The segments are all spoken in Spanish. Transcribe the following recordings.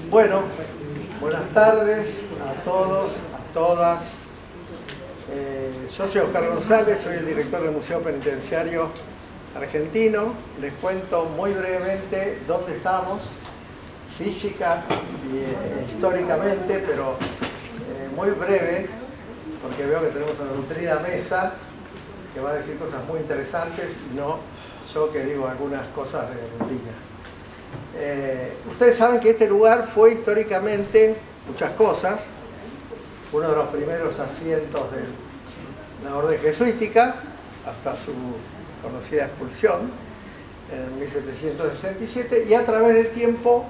Bueno, buenas tardes a todos, a todas. Yo soy Oscar González, soy el director del Museo Penitenciario Argentino. Les cuento muy brevemente dónde estamos, física y históricamente, pero muy breve, porque veo que tenemos una nutrida mesa que va a decir cosas muy interesantes y no yo que digo algunas cosas de rutina. Ustedes saben que este lugar fue históricamente muchas cosas, uno de los primeros asientos de la orden jesuítica hasta su conocida expulsión en 1767, y a través del tiempo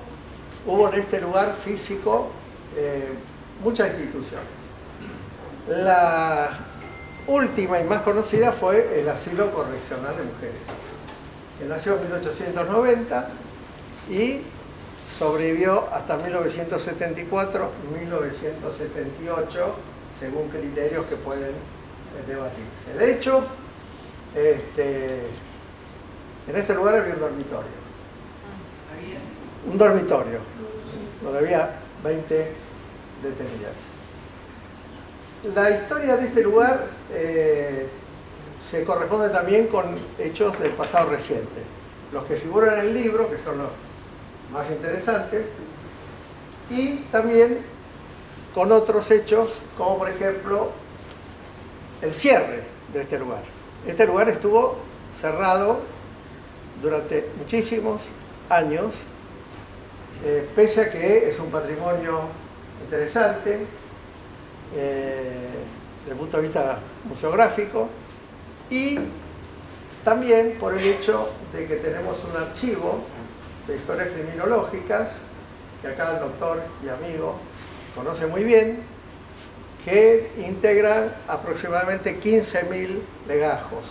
hubo en este lugar físico muchas instituciones. La última y más conocida fue el Asilo Correccional de Mujeres, que nació en 1890 y sobrevivió hasta 1974-1978, según criterios que pueden debatirse. De hecho, en este lugar había un dormitorio. Un dormitorio, donde había 20 detenidas. La historia de este lugar se corresponde también con hechos del pasado reciente. Los que figuran en el libro, que son los más interesantes, y también con otros hechos, como por ejemplo el cierre de este lugar. Este lugar estuvo cerrado durante muchísimos años, pese a que es un patrimonio interesante desde el punto de vista museográfico, y también por el hecho de que tenemos un archivo de historias criminológicas que acá el doctor y amigo conoce muy bien, que integran aproximadamente 15.000 legajos.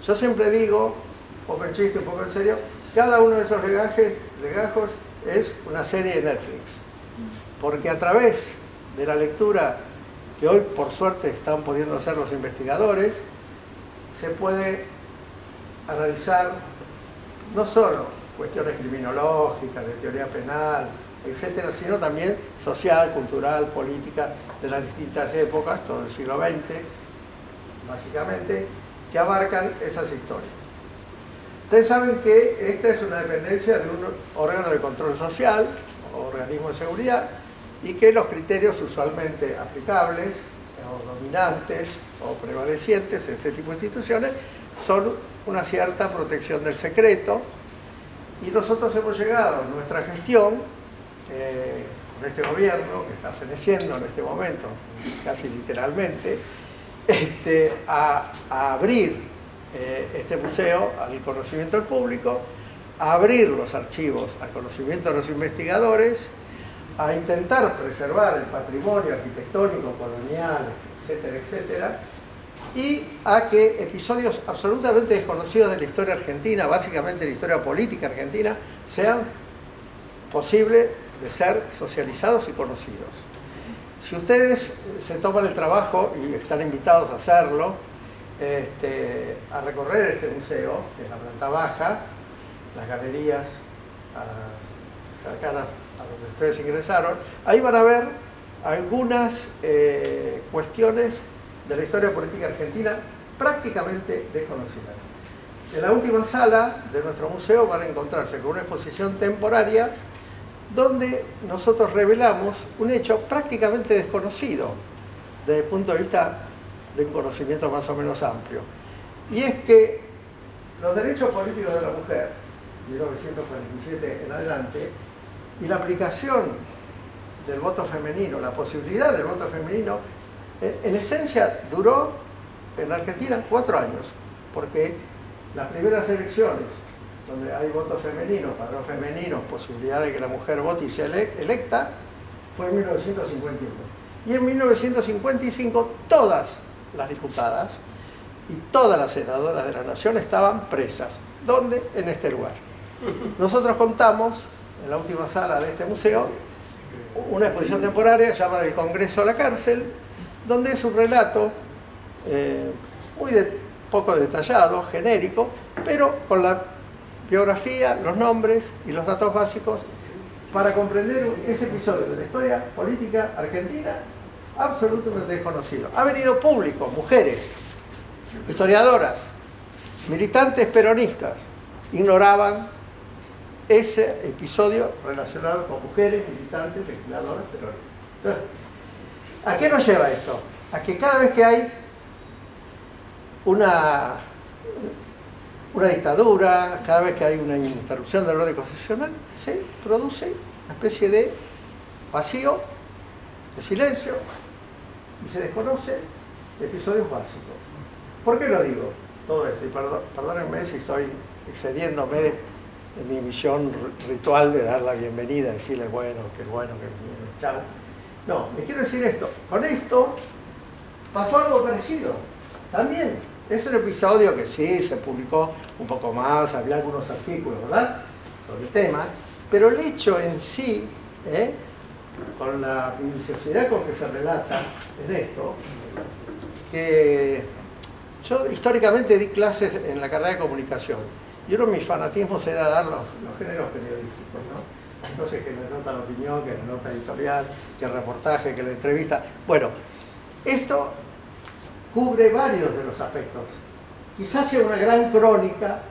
Yo siempre digo, un poco en chiste, un poco en serio, cada uno de esos legajos es una serie de Netflix, porque a través de la lectura que hoy por suerte están pudiendo hacer los investigadores, se puede analizar no solo cuestiones criminológicas, de teoría penal, etcétera, sino también social, cultural, política, de las distintas épocas, todo el siglo XX, básicamente, que abarcan esas historias. Ustedes saben que esta es una dependencia de un órgano de control social, o organismo de seguridad, y que los criterios usualmente aplicables, o dominantes, o prevalecientes en este tipo de instituciones, son una cierta protección del secreto. Y nosotros hemos llegado en nuestra gestión, con este gobierno que está feneciendo en este momento, casi literalmente, a abrir este museo al conocimiento del público, a abrir los archivos al conocimiento de los investigadores, a intentar preservar el patrimonio arquitectónico, colonial, etcétera, etcétera, y a que episodios absolutamente desconocidos de la historia argentina, básicamente de la historia política argentina, sean posibles de ser socializados y conocidos. Si ustedes se toman el trabajo, y están invitados a hacerlo, a recorrer este museo, que es la planta baja, las galerías cercanas a donde ustedes ingresaron, ahí van a ver algunas cuestiones de la historia política argentina prácticamente desconocidas. En la última sala de nuestro museo van a encontrarse con una exposición temporaria donde nosotros revelamos un hecho prácticamente desconocido desde el punto de vista de un conocimiento más o menos amplio. Y es que los derechos políticos de la mujer, de 1947 en adelante, y la aplicación del voto femenino, la posibilidad del voto femenino, en esencia duró en Argentina 4 años, porque las primeras elecciones donde hay voto femenino, padrón femenino, posibilidad de que la mujer vote y sea electa, fue en 1951. Y en 1955 todas las diputadas y todas las senadoras de la Nación estaban presas. ¿Dónde? En este lugar. Nosotros contamos, en la última sala de este museo, una exposición temporaria llamada El Congreso a la Cárcel, donde es un relato muy poco detallado, genérico, pero con la biografía, los nombres y los datos básicos para comprender ese episodio de la historia política argentina absolutamente desconocido. Ha venido público, mujeres, historiadoras, militantes peronistas, ignoraban ese episodio relacionado con mujeres, militantes, legisladoras peronistas. Entonces, ¿a qué nos lleva esto? A que cada vez que hay una dictadura, cada vez que hay una interrupción del orden constitucional, se produce una especie de vacío, de silencio, y se desconoce episodios básicos. ¿Por qué lo digo todo esto? Y perdónenme si estoy excediéndome en mi misión ritual de dar la bienvenida, decirle bueno, que bien, chao. No, me quiero decir esto. Con esto pasó algo parecido. También es un episodio que sí se publicó un poco más, había algunos artículos, ¿verdad?, sobre el tema, pero el hecho en sí, con la minuciosidad con que se relata en esto, que yo históricamente di clases en la carrera de comunicación y uno de mis fanatismos era dar los géneros periodísticos, ¿no? Entonces, que la nota de opinión, que la nota editorial, que el reportaje, que la entrevista. Bueno, esto cubre varios de los aspectos. Quizás sea una gran crónica,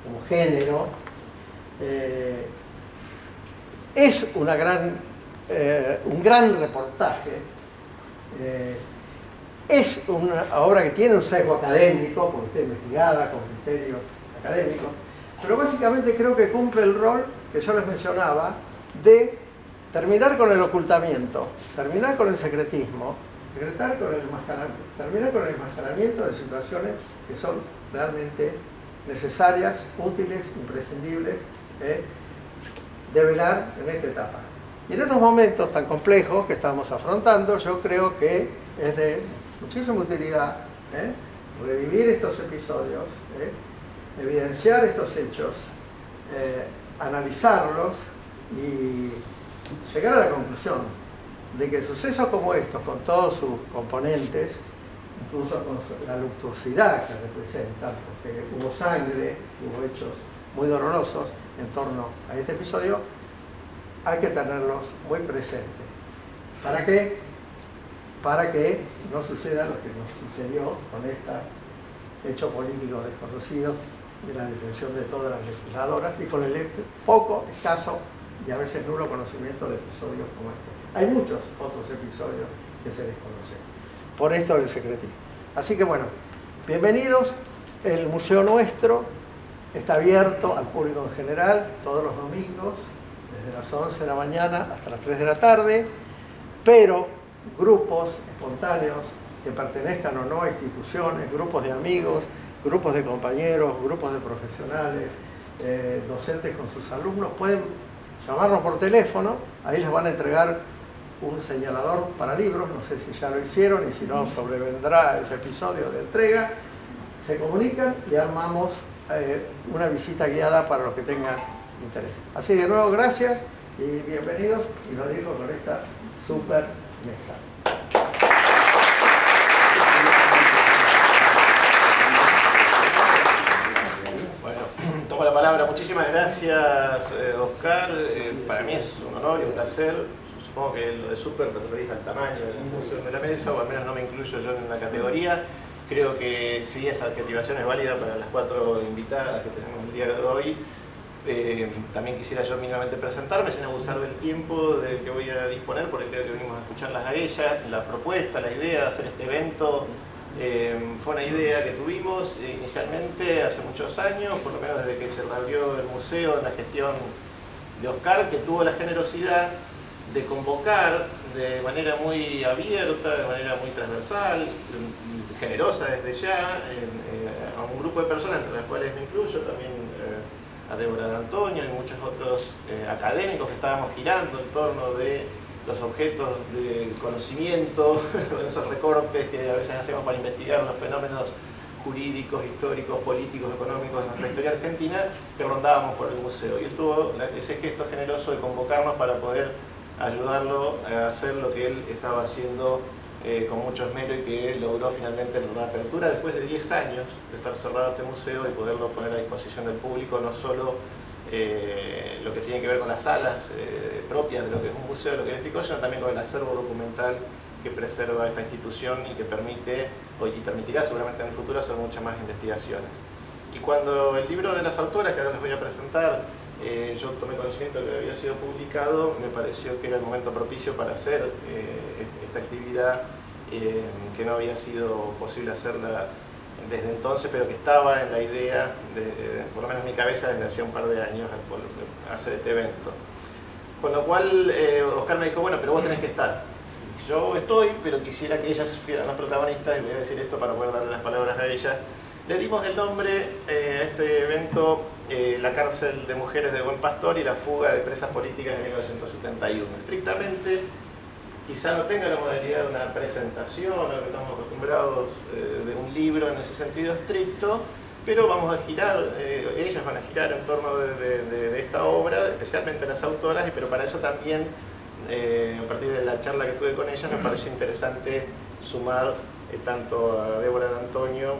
como género, es un gran reportaje, es una obra que tiene un sesgo académico, porque está investigada con criterios académicos, pero básicamente creo que cumple el rol que yo les mencionaba de terminar con el ocultamiento, terminar con el secretismo, terminar con el enmascaramiento de situaciones que son realmente necesarias, útiles, imprescindibles, de velar en esta etapa. Y en estos momentos tan complejos que estamos afrontando, yo creo que es de muchísima utilidad revivir estos episodios, evidenciar estos hechos, analizarlos y llegar a la conclusión de que sucesos como estos, con todos sus componentes, incluso con la luctuosidad que representan, porque hubo sangre, hubo hechos muy dolorosos en torno a este episodio, hay que tenerlos muy presentes. ¿Para qué? Para que no suceda lo que nos sucedió con este hecho político desconocido de la detención de todas las legisladoras y con el poco, escaso y a veces nulo conocimiento de episodios como este. Hay muchos otros episodios que se desconocen. Por esto del secretismo. Así que bueno, bienvenidos. El museo nuestro está abierto al público en general todos los domingos, desde las 11 de la mañana hasta las 3 de la tarde, pero grupos espontáneos que pertenezcan o no a instituciones, grupos de amigos, grupos de compañeros, grupos de profesionales, docentes con sus alumnos, pueden llamarnos por teléfono, ahí les van a entregar un señalador para libros, no sé si ya lo hicieron y si no sobrevendrá ese episodio de entrega, se comunican y armamos una visita guiada para los que tengan interés. Así de nuevo, gracias y bienvenidos, y lo digo con esta super mesa. Bueno, tomo la palabra. Muchísimas gracias, Oscar. Para mí es un honor y un placer. Supongo que lo de super te referís al tamaño de la función de la mesa, o al menos no me incluyo yo en la categoría. Creo que sí, esa adjetivación es válida para las 4 invitadas que tenemos el día de hoy. También quisiera yo mínimamente presentarme sin abusar del tiempo del que voy a disponer, porque creo que venimos a escucharlas a ellas. La propuesta, la idea de hacer este evento fue una idea que tuvimos inicialmente hace muchos años, por lo menos desde que se reabrió el museo en la gestión de Oscar, que tuvo la generosidad de convocar de manera muy abierta, de manera muy transversal, generosa desde ya, a un grupo de personas, entre las cuales me incluyo también, a Débora de Antonio y muchos otros académicos que estábamos girando en torno de los objetos de conocimiento, esos recortes que a veces hacemos para investigar los fenómenos jurídicos, históricos, políticos, económicos de nuestra historia argentina, que rondábamos por el museo. Y él tuvo ese gesto generoso de convocarnos para poder ayudarlo a hacer lo que él estaba haciendo con mucho esmero y que logró finalmente la apertura después de 10 años de estar cerrado este museo y poderlo poner a disposición del público, no solo lo que tiene que ver con las salas propias de lo que es un museo, de lo que es Pico, sino también con el acervo documental que preserva esta institución y que permite, y permitirá seguramente en el futuro, hacer muchas más investigaciones. Y cuando el libro de las autoras, que ahora les voy a presentar, yo tomé conocimiento de que había sido publicado, me pareció que era el momento propicio para hacer esta actividad que no había sido posible hacerla desde entonces, pero que estaba en la idea, por lo menos en mi cabeza, desde hacía un par de años, hacer este evento. Con lo cual, Oscar me dijo, bueno, pero vos tenés que estar. Yo estoy, pero quisiera que ellas fueran las protagonistas, y voy a decir esto para poder darle las palabras a ellas. Le dimos el nombre a este evento, La cárcel de mujeres de Buen Pastor y la fuga de presas políticas de 1971. Estrictamente, quizá no tenga la modalidad de una presentación, a lo que estamos acostumbrados de un libro en ese sentido estricto, pero vamos a girar, ellas van a girar en torno de esta obra, especialmente las autoras, pero para eso también, a partir de la charla que tuve con ellas, me pareció interesante sumar tanto a Débora D'Antonio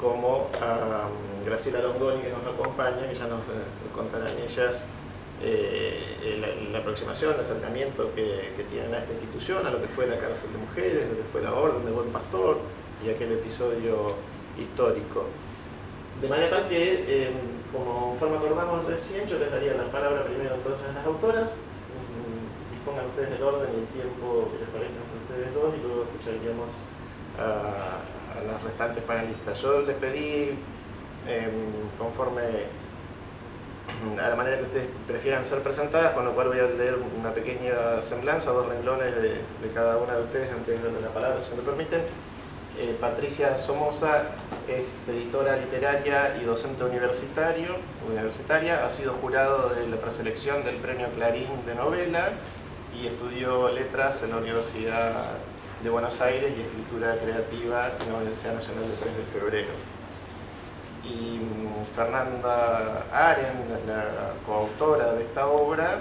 como a Graciela Longoni, que nos acompaña, que ya nos contarán ellas la aproximación, el acercamiento que tienen a esta institución, a lo que fue la cárcel de mujeres, lo que fue la orden de Buen Pastor y aquel episodio histórico. De manera tal que, como acordamos recién, yo les daría la palabra primero entonces a las autoras, dispongan ustedes el orden y el tiempo que les parezca a ustedes dos, y luego escucharíamos a las restantes panelistas. Yo les pedí, conforme a la manera que ustedes prefieran ser presentadas, con lo cual voy a leer una pequeña semblanza, 2 renglones de cada una de ustedes antes de darle la palabra, si me lo permiten. Patricia Somoza es editora literaria y docente universitaria, ha sido jurado de la preselección del Premio Clarín de novela y estudió letras en la Universidad de Buenos Aires y escritura creativa en la Universidad Nacional de 3 de Febrero. Y Fernanda Aren, la coautora de esta obra,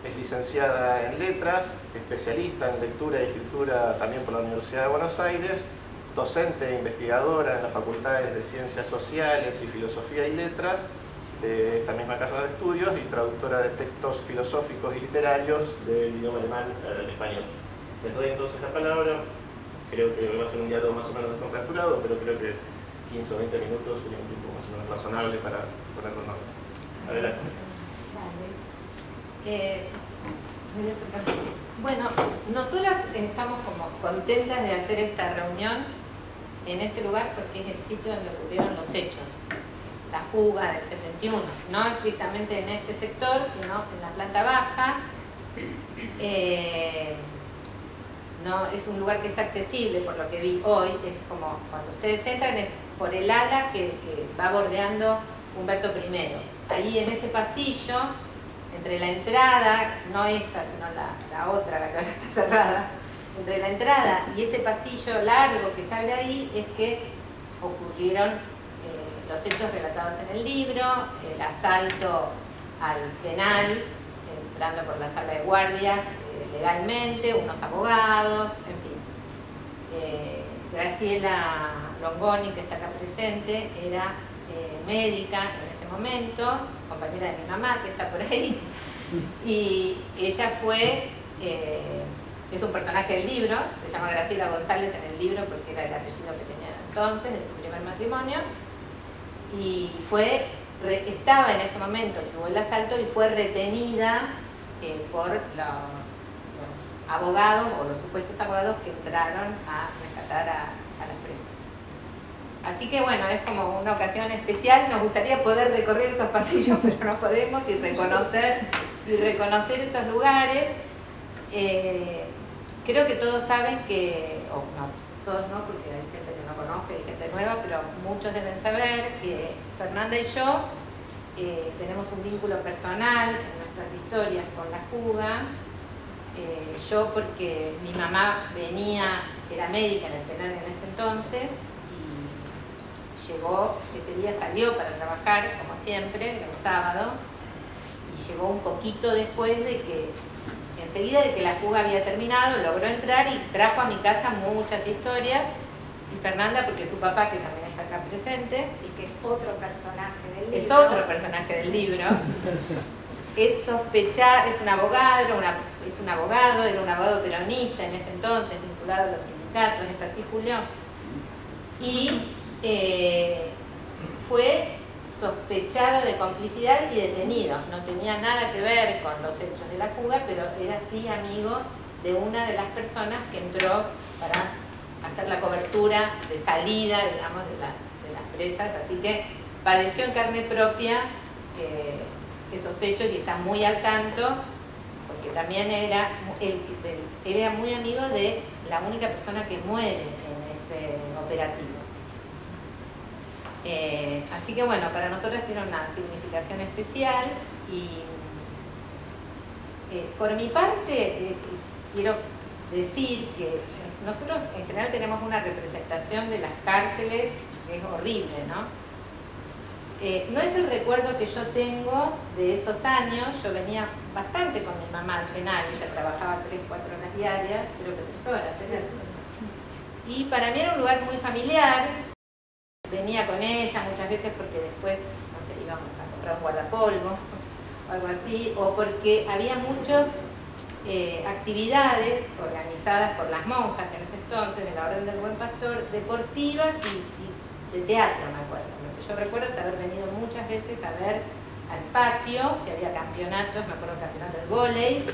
es licenciada en letras, especialista en lectura y escritura también por la Universidad de Buenos Aires, docente e investigadora en las facultades de Ciencias Sociales y Filosofía y Letras de esta misma casa de estudios y traductora de textos filosóficos y literarios del idioma alemán al español. Les doy entonces la palabra. Creo que va a ser un diálogo más o menos descontracturado, pero creo que 15 o 20 minutos sería un tiempo más o menos razonable para ponerlo en orden. Adelante. Bueno, nosotras estamos como contentas de hacer esta reunión en este lugar porque es el sitio donde ocurrieron los hechos, la fuga del 71, no estrictamente en este sector, sino en la planta baja. No, es un lugar que está accesible, por lo que vi hoy, es como cuando ustedes entran, es por el ala que va bordeando Humberto I. Ahí en ese pasillo, entre la entrada, no esta, sino la otra, la que ahora está cerrada, entre la entrada y ese pasillo largo que sale ahí, es que ocurrieron los hechos relatados en el libro, el asalto al penal, entrando por la sala de guardia legalmente, unos abogados, en fin. Graciela Longoni, que está acá presente, era médica en ese momento, compañera de mi mamá, que está por ahí, y ella fue, es un personaje del libro, se llama Graciela González en el libro porque era el apellido que tenía entonces, de su primer matrimonio, y estaba en ese momento que hubo el asalto y fue retenida por los abogados o los supuestos abogados que entraron a rescatar a las presas. Así que bueno, es como una ocasión especial, nos gustaría poder recorrer esos pasillos, pero no podemos, y reconocer esos lugares. Creo que todos saben que, o no, todos no, porque hay gente que no conozco y hay gente nueva, pero muchos deben saber que Fernanda y yo tenemos un vínculo personal en nuestras historias con la fuga. Yo porque mi mamá era médica en el penal en ese entonces, y llegó, ese día salió para trabajar, como siempre, era un sábado, y llegó un poquito después de que enseguida de que la fuga había terminado, logró entrar y trajo a mi casa muchas historias. Y Fernanda, porque su papá, que también está acá presente, Y que es otro personaje del libro. es otro personaje del libro, es un abogado, era un abogado peronista en ese entonces, vinculado a los sindicatos, ¿es así, Julio? Y fue sospechado de complicidad y detenido. No tenía nada que ver con los hechos de la fuga, pero era sí amigo de una de las personas que entró para hacer la cobertura de salida, digamos, de las presas. Así que padeció en carne propia esos hechos y está muy al tanto, porque también era muy amigo de la única persona que muere en ese operativo. Así que bueno, para nosotros tiene una significación especial y por mi parte quiero decir que nosotros en general tenemos una representación de las cárceles que es horrible, ¿no? No es el recuerdo que yo tengo de esos años. Yo venía bastante con mi mamá al penal, ella trabajaba 3-4 horas diarias, creo que 3 horas, ¿eh? Y para mí era un lugar muy familiar. Venía con ella muchas veces porque después, no sé, íbamos a comprar un guardapolvo o algo así, o porque había muchas actividades organizadas por las monjas en ese entonces, de la Orden del Buen Pastor, deportivas y de teatro, me acuerdo. Lo que yo recuerdo es haber venido muchas veces a ver al patio, que había campeonatos, me acuerdo campeonatos de vóley,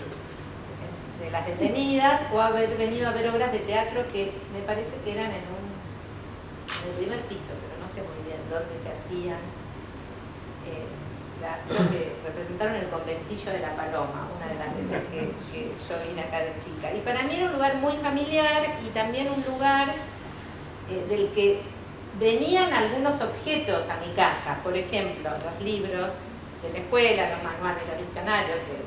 de las detenidas, o haber venido a ver obras de teatro que me parece que eran en el primer piso, pero no sé muy bien dónde se hacían. Creo que representaron el conventillo de la Paloma, una de las veces que yo vine acá de chica. Y para mí era un lugar muy familiar y también un lugar del que venían algunos objetos a mi casa. Por ejemplo, los libros de la escuela, los manuales, los diccionarios, que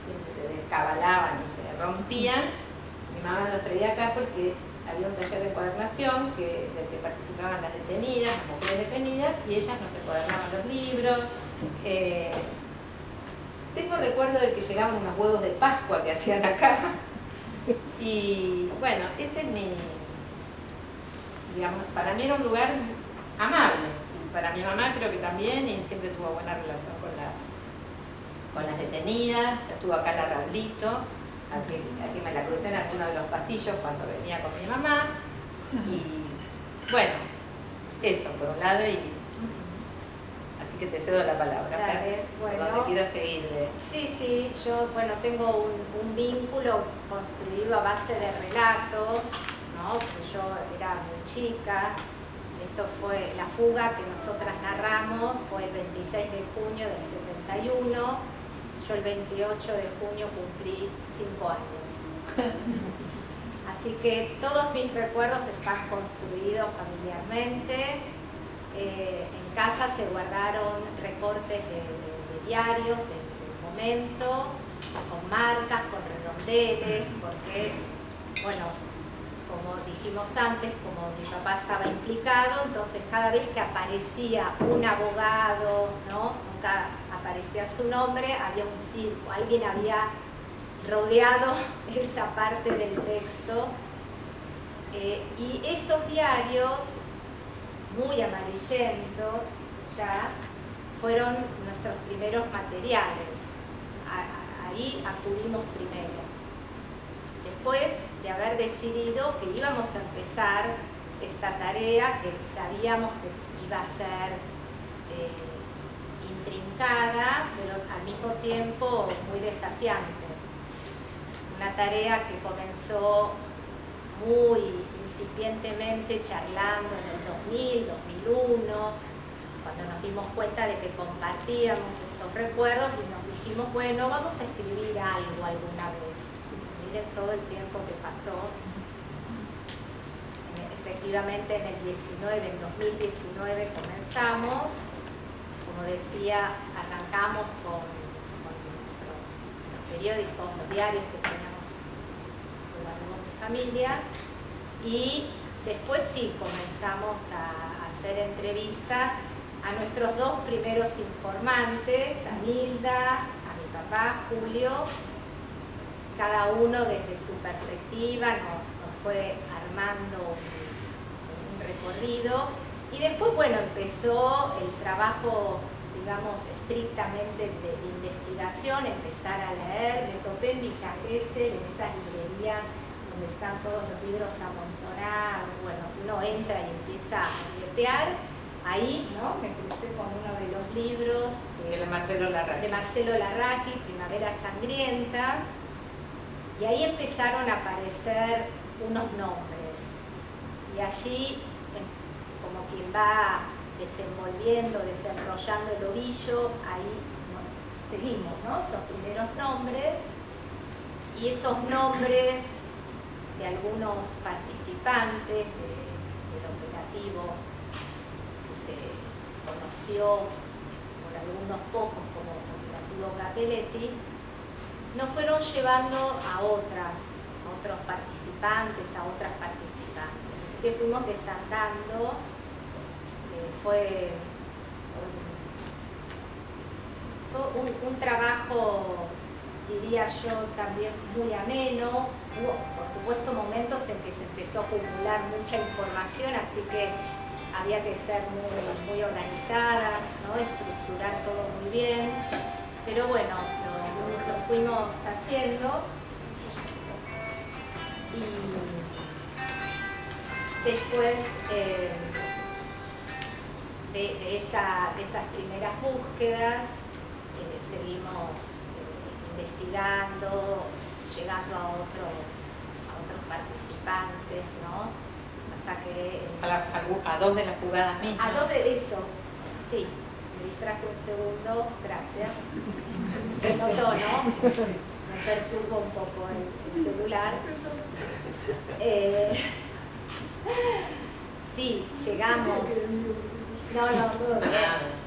siempre se descabalaban y se rompían. Mi mamá los traía acá porque había un taller de encuadernación del que participaban las detenidas, las mujeres detenidas, y ellas nos encuadernaban los libros. Tengo recuerdo de que llegaban unos huevos de Pascua que hacían acá. Y bueno, ese es mi, digamos, para mí era un lugar amable. Y para mi mamá creo que también, y siempre tuvo buena relación con las detenidas. Estuvo acá la Raulito, a que me la crucé en alguno de los pasillos cuando venía con mi mamá. Y bueno, eso por un lado, y así que te cedo la palabra. Dale, bueno. Donde quiero seguir. Sí, yo tengo un vínculo construido a base de relatos, ¿no? Porque yo era muy chica. Esto fue la fuga que nosotras narramos, fue el 26 de junio del 71. Yo el 28 de junio cumplí 5 años. Así que todos mis recuerdos están construidos familiarmente. En casa se guardaron recortes de diarios del momento, con marcas, con redondeles, porque, bueno, como dijimos antes, como mi papá estaba implicado, entonces cada vez que aparecía un abogado, ¿no? Nunca aparecía su nombre, había un circo, alguien había rodeado esa parte del texto. Y esos diarios, muy amarillentos ya, fueron nuestros primeros materiales. Ahí acudimos primero. Después de haber decidido que íbamos a empezar esta tarea que sabíamos que iba a ser intrincada, pero al mismo tiempo muy desafiante. Una tarea que comenzó muy incipientemente charlando en el 2000, 2001, cuando nos dimos cuenta de que compartíamos estos recuerdos y nos dijimos, bueno, vamos a escribir algo alguna vez. Miren todo el tiempo que pasó. Efectivamente en el 2019 comenzamos. Como decía, arrancamos con nuestros periódicos, los diarios que teníamos, que guardamos mi familia, y después sí comenzamos a hacer entrevistas a nuestros 2 primeros informantes, a Nilda, a mi papá, Julio, cada uno desde su perspectiva nos fue armando un recorrido. Y después, bueno, empezó el trabajo, digamos, estrictamente de investigación, empezar a leer. Me topé en Villa Gesell, en esas librerías donde están todos los libros amontonados. Bueno, uno entra y empieza a letear. Ahí, ¿no? Me crucé con uno de los libros De Marcelo Larraqui. de Marcelo Larraqui, Primavera Sangrienta. Y ahí empezaron a aparecer unos nombres. Y allí, como quien va desenvolviendo, desarrollando el ovillo, ahí bueno, seguimos, ¿no? Esos primeros nombres. Y esos nombres de algunos participantes del operativo que se conoció por algunos pocos como operativo Capelletti, nos fueron llevando a otros participantes, a otras participantes. Así que fuimos desandando, fue un trabajo, diría yo, también muy ameno. Hubo, por supuesto, momentos en que se empezó a acumular mucha información, así que había que ser muy organizadas, ¿no? Estructurar todo muy bien. Pero bueno, lo fuimos haciendo. Y después de esas primeras búsquedas, seguimos investigando, llegando a otros participantes, ¿no? Hasta que... ¿A dos de las jugadas mismas? A dos de eso, sí. Me distraje un segundo, gracias. Se notó, ¿no? Me perturba un poco el celular. Sí, llegamos. No, todo bien.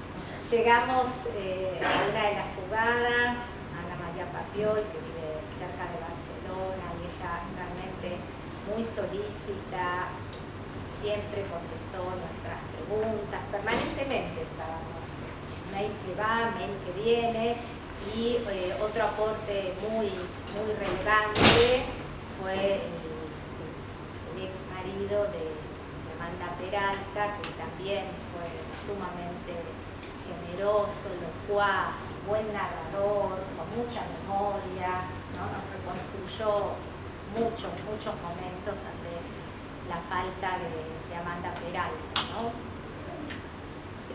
Llegamos a una de las jugadas, Ana María Papiol, que vive cerca de Barcelona, y ella realmente muy solícita, siempre contestó nuestras preguntas, permanentemente estábamos. Mail que va, mail que viene, y otro aporte muy relevante fue el ex marido de Amanda Peralta, que también fue sumamente generoso, locuaz, buen narrador, con mucha memoria, ¿no? Nos reconstruyó muchos momentos ante la falta de Amanda Peralta, ¿no?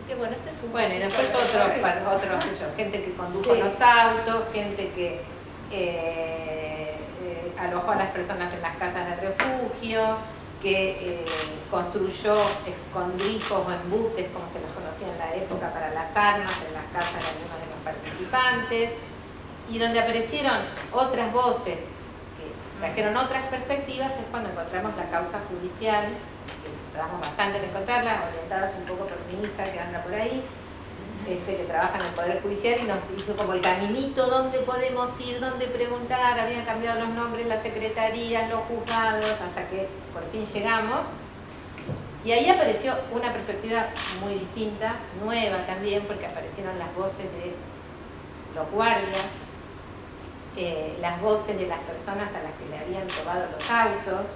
Que bueno, ese fue bueno, y después otros, gente que condujo los autos, gente que alojó a las personas en las casas de refugio, que construyó escondrijos o embustes, como se los conocía en la época, para las armas en las casas de algunos de los participantes, y donde aparecieron otras voces que trajeron otras perspectivas, es cuando encontramos la causa judicial. Tardamos bastante en encontrarla, orientados un poco por mi hija que anda por ahí, que trabaja en el Poder Judicial, y nos hizo como el caminito donde podemos ir, donde preguntar. Habían cambiado los nombres, las secretarías, los juzgados, hasta que por fin llegamos. Y ahí apareció una perspectiva muy distinta, nueva también, porque aparecieron las voces de los guardias, las voces de las personas a las que le habían robado los autos,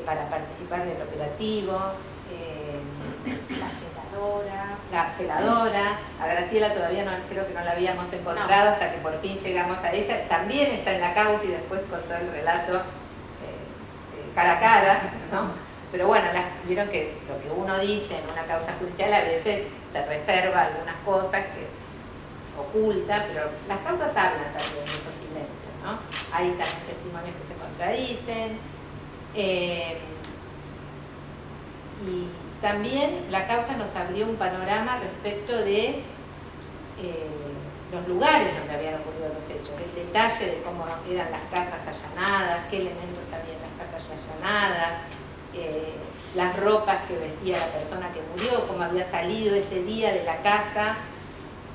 para participar del operativo, la celadora. A Graciela todavía creo que no la habíamos encontrado hasta que por fin llegamos a ella. También está en la causa y después contó el relato cara a cara, ¿no? Pero bueno, vieron que lo que uno dice en una causa judicial a veces se reserva algunas cosas que oculta, pero las causas hablan también de esos silencios, ¿no? Hay también testimonios que se contradicen. Y también la causa nos abrió un panorama respecto de los lugares donde habían ocurrido los hechos, el detalle de cómo eran las casas allanadas, qué elementos había en las casas allanadas, las ropas que vestía la persona que murió, cómo había salido ese día de la casa,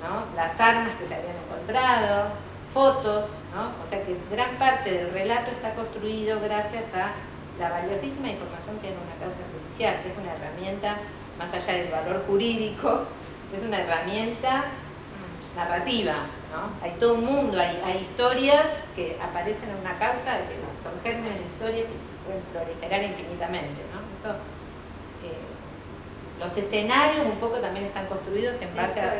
¿no? Las armas que se habían encontrado, fotos, ¿no? O sea que gran parte del relato está construido gracias a la valiosísima información que hay en una causa judicial, que es una herramienta, más allá del valor jurídico, es una herramienta narrativa, ¿no? Hay todo un mundo, hay historias que aparecen en una causa, que son gérmenes de historias que pueden proliferar infinitamente, ¿no? Eso, los escenarios un poco también están construidos en base a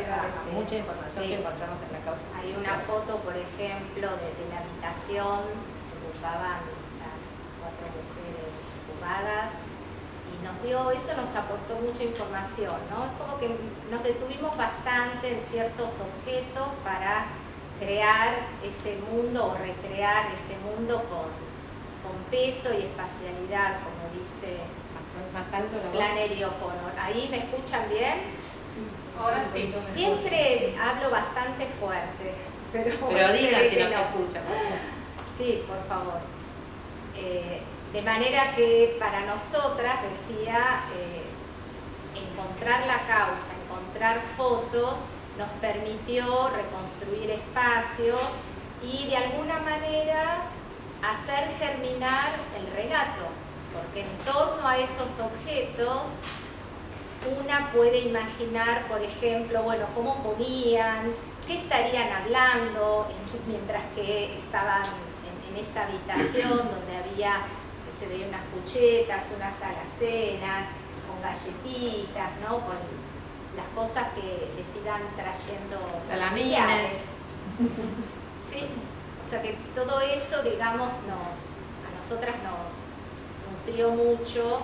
mucha información que encontramos en la causa. Hay una foto, por ejemplo, de la habitación que ocupaban las 4 mujeres fugadas y eso nos aportó mucha información, ¿no? Es como que nos detuvimos bastante en ciertos objetos para crear ese mundo o recrear ese mundo con peso y espacialidad, como dice más alto la Flannery O'Connor. ¿Ahí me escuchan bien? Ahora sí. Siempre hablo bastante fuerte, pero digan si no se escucha. Sí, por favor. De manera que para nosotras, decía, encontrar la causa, encontrar fotos, nos permitió reconstruir espacios y de alguna manera hacer germinar el relato, porque en torno a esos objetos una puede imaginar, por ejemplo, bueno, cómo comían, qué estarían hablando mientras que estaban en esa habitación donde se veían unas cuchetas, unas alacenas, con galletitas, ¿no? Con las cosas que les iban trayendo salamines. Sí, o sea que todo eso, digamos, a nosotras nos nutrió mucho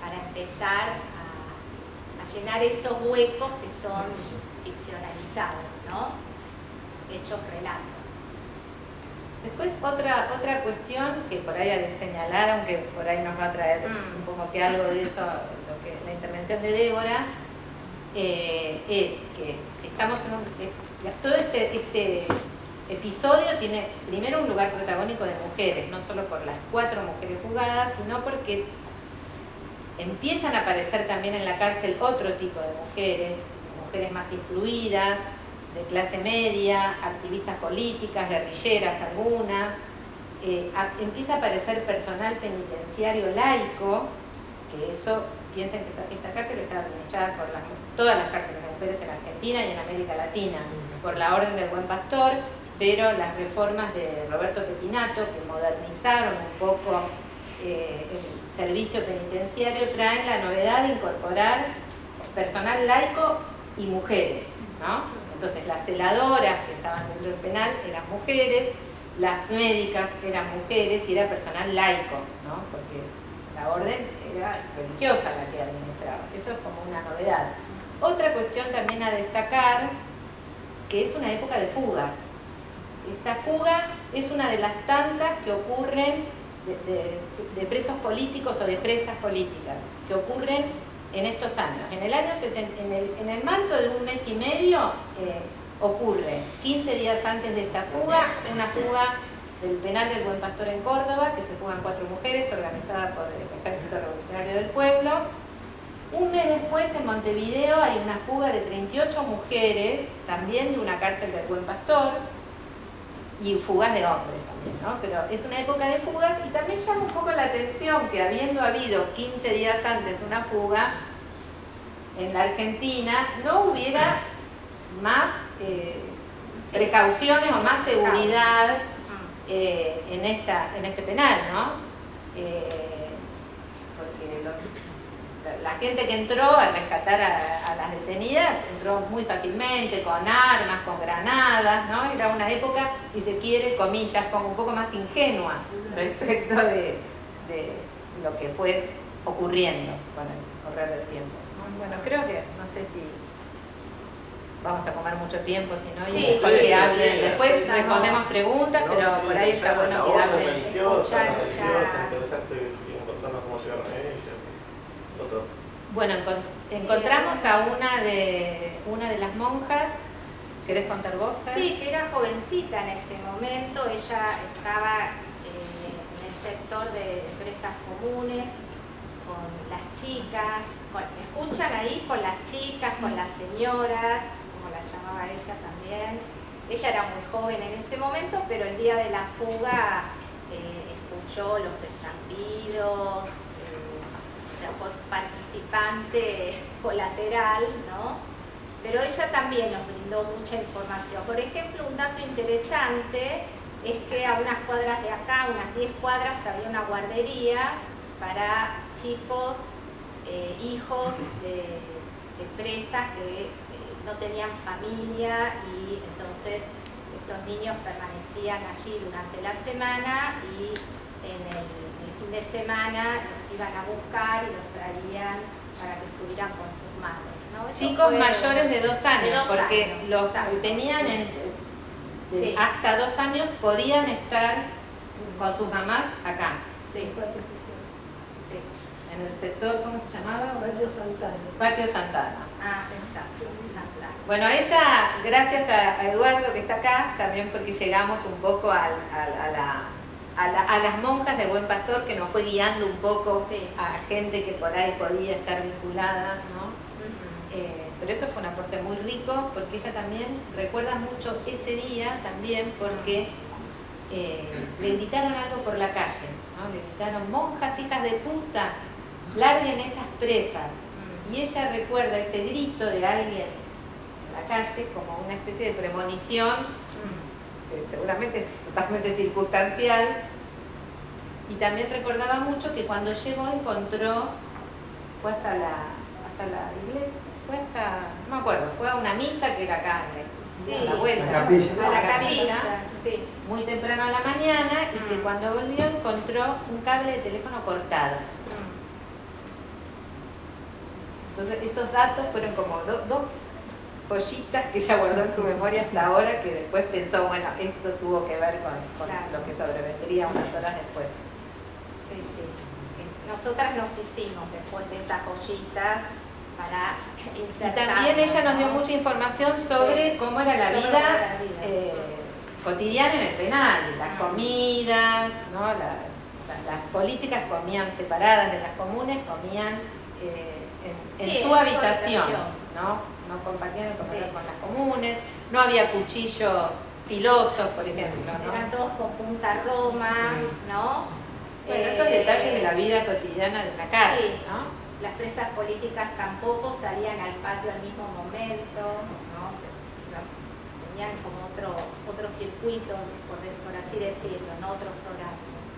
para empezar a llenar esos huecos que son ficcionalizados, ¿no? Hechos relatos. Después otra cuestión que por ahí señalaron, que por ahí nos va a traer, supongo que algo de eso, la intervención de Débora, es que estamos todo este episodio tiene primero un lugar protagónico de mujeres, no solo por las 4 mujeres fugadas, sino porque empiezan a aparecer también en la cárcel otro tipo de mujeres más instruidas, de clase media, activistas políticas, guerrilleras algunas. Empieza a aparecer personal penitenciario laico, que eso, piensen que esta cárcel está administrada por todas las cárceles de mujeres en Argentina y en América Latina, por la Orden del Buen Pastor, pero las reformas de Roberto Pepinato, que modernizaron un poco el servicio penitenciario, traen la novedad de incorporar personal laico y mujeres, ¿no? Entonces las celadoras que estaban dentro del penal eran mujeres, las médicas eran mujeres y era personal laico, ¿no? Porque la orden era religiosa la que administraba. Eso es como una novedad. Otra cuestión también a destacar, que es una época de fugas. Esta fuga es una de las tantas que ocurren de presos políticos o de presas políticas, que ocurren en estos años. En el marco de un mes y medio ocurre, 15 días antes de esta fuga, una fuga del penal del Buen Pastor en Córdoba, que se fugan 4 mujeres, organizada por el Ejército Revolucionario del Pueblo. Un mes después, en Montevideo, hay una fuga de 38 mujeres, también de una cárcel del Buen Pastor, y fugas de hombres también, ¿no? Pero es una época de fugas y también llama un poco la atención que habiendo habido 15 días antes una fuga, en la Argentina no hubiera más precauciones o más seguridad en este penal, ¿no? Porque la gente que entró a rescatar a las detenidas entró muy fácilmente, con armas, con granadas, ¿no? Era una época, si se quiere, comillas, como un poco más ingenua respecto de lo que fue ocurriendo con el correr del tiempo. Bueno, creo que, no sé si vamos a comer mucho tiempo, si no, y mejor que hablen. Después respondemos preguntas, pero por ahí está bueno que hablen. Interesante encontrarnos cómo llegaron a ella. Bueno, encontramos a una de las monjas. ¿Querés contar vos, Fer? Sí, que era jovencita en ese momento. Ella estaba en el sector de presas comunes con las chicas. ¿Me escuchan ahí? Con las chicas, con las señoras, como las llamaba ella también. Ella era muy joven en ese momento, pero el día de la fuga escuchó los estampidos, o sea, fue participante colateral, ¿no? pero ella también nos brindó mucha información. Por ejemplo, un dato interesante es que a unas cuadras de acá, unas 10 cuadras, había una guardería para chicos, hijos de presas que no tenían familia, y entonces estos niños permanecían allí durante la semana y en el fin de semana los iban a buscar y los traían para que estuvieran con sus madres, ¿no? Chicos mayores de 2 años, porque años, los exacto. que tenían Sí. hasta 2 años podían estar con sus mamás acá, Sí, Patio Especial. sí. en el sector, ¿cómo se llamaba? Patio Santana. Patio Santana. Ah, exacto. Bueno, esa, gracias a Eduardo que está acá, también fue que llegamos un poco a las monjas del Buen Pastor, que nos fue guiando un poco Sí. a gente que por ahí podía estar vinculada, ¿no? Ujú. Pero eso fue un aporte muy rico, porque ella también recuerda mucho ese día también, porque le gritaron algo por la calle, ¿no? Le gritaron: monjas, hijas de puta, larguen esas presas. Y ella recuerda ese grito de alguien en la calle como una especie de premonición, que seguramente es totalmente circunstancial. Y también recordaba mucho que cuando llegó encontró, fue hasta la iglesia, fue hasta, no me acuerdo, fue a una misa que era acá Sí. a la vuelta, La capilla. A la capilla, sí. muy temprano a la mañana, y que cuando volvió encontró un cable de teléfono cortado. Entonces esos datos fueron como dos joyitas que ella guardó en su memoria hasta ahora, que después pensó, bueno, esto tuvo que ver con Claro. lo que sobrevendría unas horas después. Sí, sí. Nosotras nos hicimos después de esas joyitas para Y insertar. también ella nos dio mucha información sobre Sí. cómo era la Sobre vida, la vida. cotidiana en el penal, las comidas, ¿no? Las políticas comían separadas de las comunes, comían en Sí, su habitación, ¿no? No compartían el comedor Sí. con las comunes, no había cuchillos filosos, por ejemplo, ¿no? Eran todos con punta roma, ¿no? Bueno, esos detalles de la vida cotidiana de una cárcel, Sí. ¿no? Las presas políticas tampoco salían al patio al mismo momento, ¿no? Tenían como otro circuito, por así decirlo, ¿no? Otros horarios.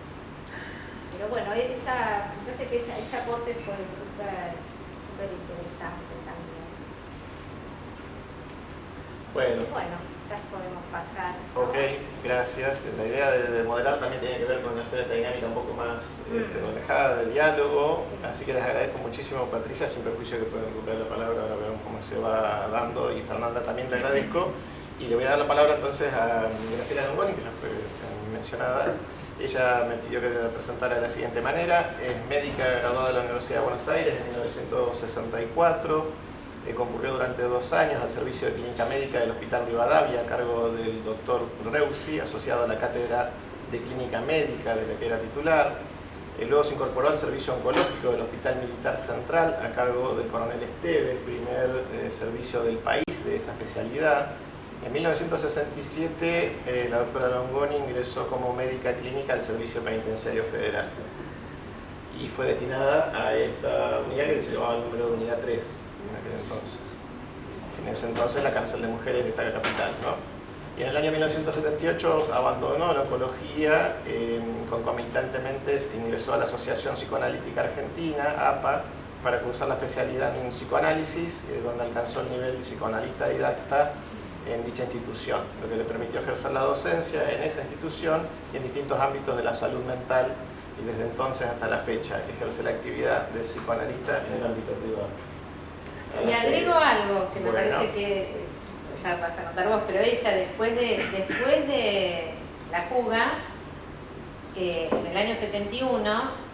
Pero bueno, me parece que ese aporte fue súper interesante también. Bueno. Bueno, quizás podemos pasar, ¿no? Ok, gracias. La idea de moderar también tiene que ver con hacer esta dinámica un poco más relajada, de diálogo. Sí. Así que les agradezco muchísimo, Patricia, sin perjuicio que pueden recuperar la palabra, ahora veremos cómo se va dando. Y Fernanda, también te agradezco. Y le voy a dar la palabra entonces a Graciela Longoni, que ya fue mencionada. Ella me pidió que la presentara de la siguiente manera. Es médica graduada de la Universidad de Buenos Aires en 1964. Concurrió durante 2 años al servicio de clínica médica del Hospital Rivadavia a cargo del doctor Reusi, asociado a la cátedra de clínica médica de la que era titular. Luego se incorporó al servicio oncológico del Hospital Militar Central a cargo del coronel Esteve, el primer servicio del país de esa especialidad. En 1967 la doctora Longoni ingresó como médica clínica al Servicio Penitenciario Federal y fue destinada a esta unidad que se llamaba el número de unidad 3 en aquel entonces. En ese entonces la cárcel de mujeres de esta capital, ¿no? Y en el año 1978 abandonó la oncología, concomitantemente ingresó a la Asociación Psicoanalítica Argentina, APA, para cursar la especialidad en psicoanálisis, donde alcanzó el nivel de psicoanalista didacta en dicha institución, lo que le permitió ejercer la docencia en esa institución y en distintos ámbitos de la salud mental, y desde entonces hasta la fecha ejerce la actividad de psicoanalista en el ámbito privado. Y agrego algo que me Bueno. parece que ya vas a contar vos, pero ella después de la fuga, en el año 71,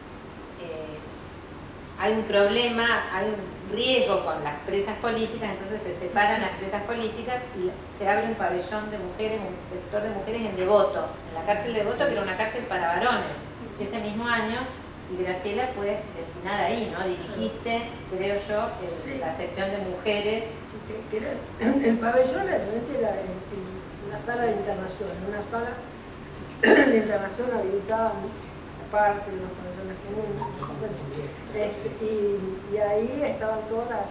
hay un problema, hay un riesgo con las presas políticas, entonces se separan las presas políticas y se abre un pabellón de mujeres, un sector de mujeres en Devoto, en la cárcel de Devoto, que era una cárcel para varones. Ese mismo año, y Graciela fue destinada ahí, ¿no? Dirigiste, creo yo, Sí. la sección de mujeres. Sí, que el pabellón realmente era en una sala de internación, en una sala de internación habilitada aparte de los pabellones comunes. Bueno, y ahí estaban todas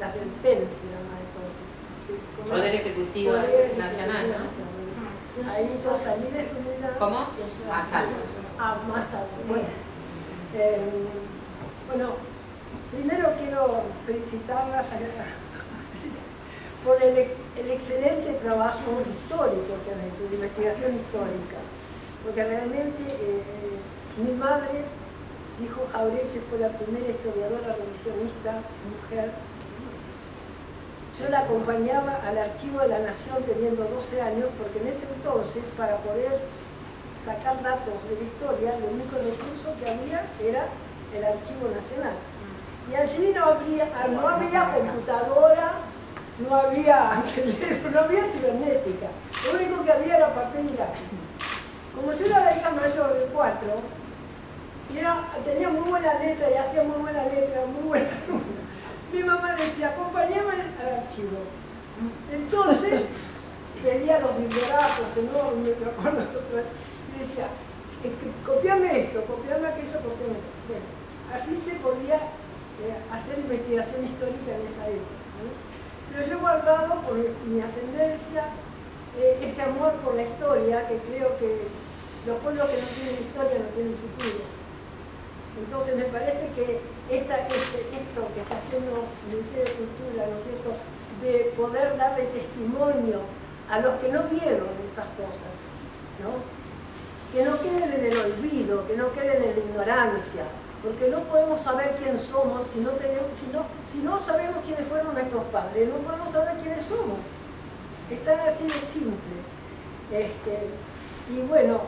las del PEN se llama entonces. Poder Ejecutivo Poder Nacional, ¿no? Nacional. Ahí yo salí de esta unidad. ¿Cómo? Más alto. Más tarde. Bueno, bueno, primero quiero felicitarlas por el excelente trabajo histórico que han hecho, de investigación histórica. Porque realmente mi madre, dijo Jauré, que fue la primera historiadora revisionista mujer. Yo la acompañaba al Archivo de la Nación teniendo 12 años, porque en ese entonces, para poder sacar datos de la historia, el único recurso que había era el Archivo Nacional. Y allí no había computadora, no había teléfono, no había cibernética. Lo único que había era papel y lápiz. Como yo era la hija mayor de 4, y tenía muy buena letra y hacía muy buena letra, muy buena alumna, mi mamá decía, acompáñame al archivo. Entonces pedía los bibliografos enormes, me acuerdo, y decía, copiame esto, copiame aquello, copiame esto. Bueno, así se podía hacer investigación histórica en esa época, ¿no? Pero yo he guardado por mi ascendencia ese amor por la historia, que creo que los pueblos que no tienen historia no tienen futuro. Entonces me parece que esto que está haciendo el Ministerio de Cultura, ¿no es cierto?, de poder darle testimonio a los que no vieron esas cosas, ¿no?, que no queden en el olvido, que no queden en la ignorancia, porque no podemos saber quién somos si no sabemos quiénes fueron nuestros padres, no podemos saber quiénes somos. Es tan así de simple. Y bueno,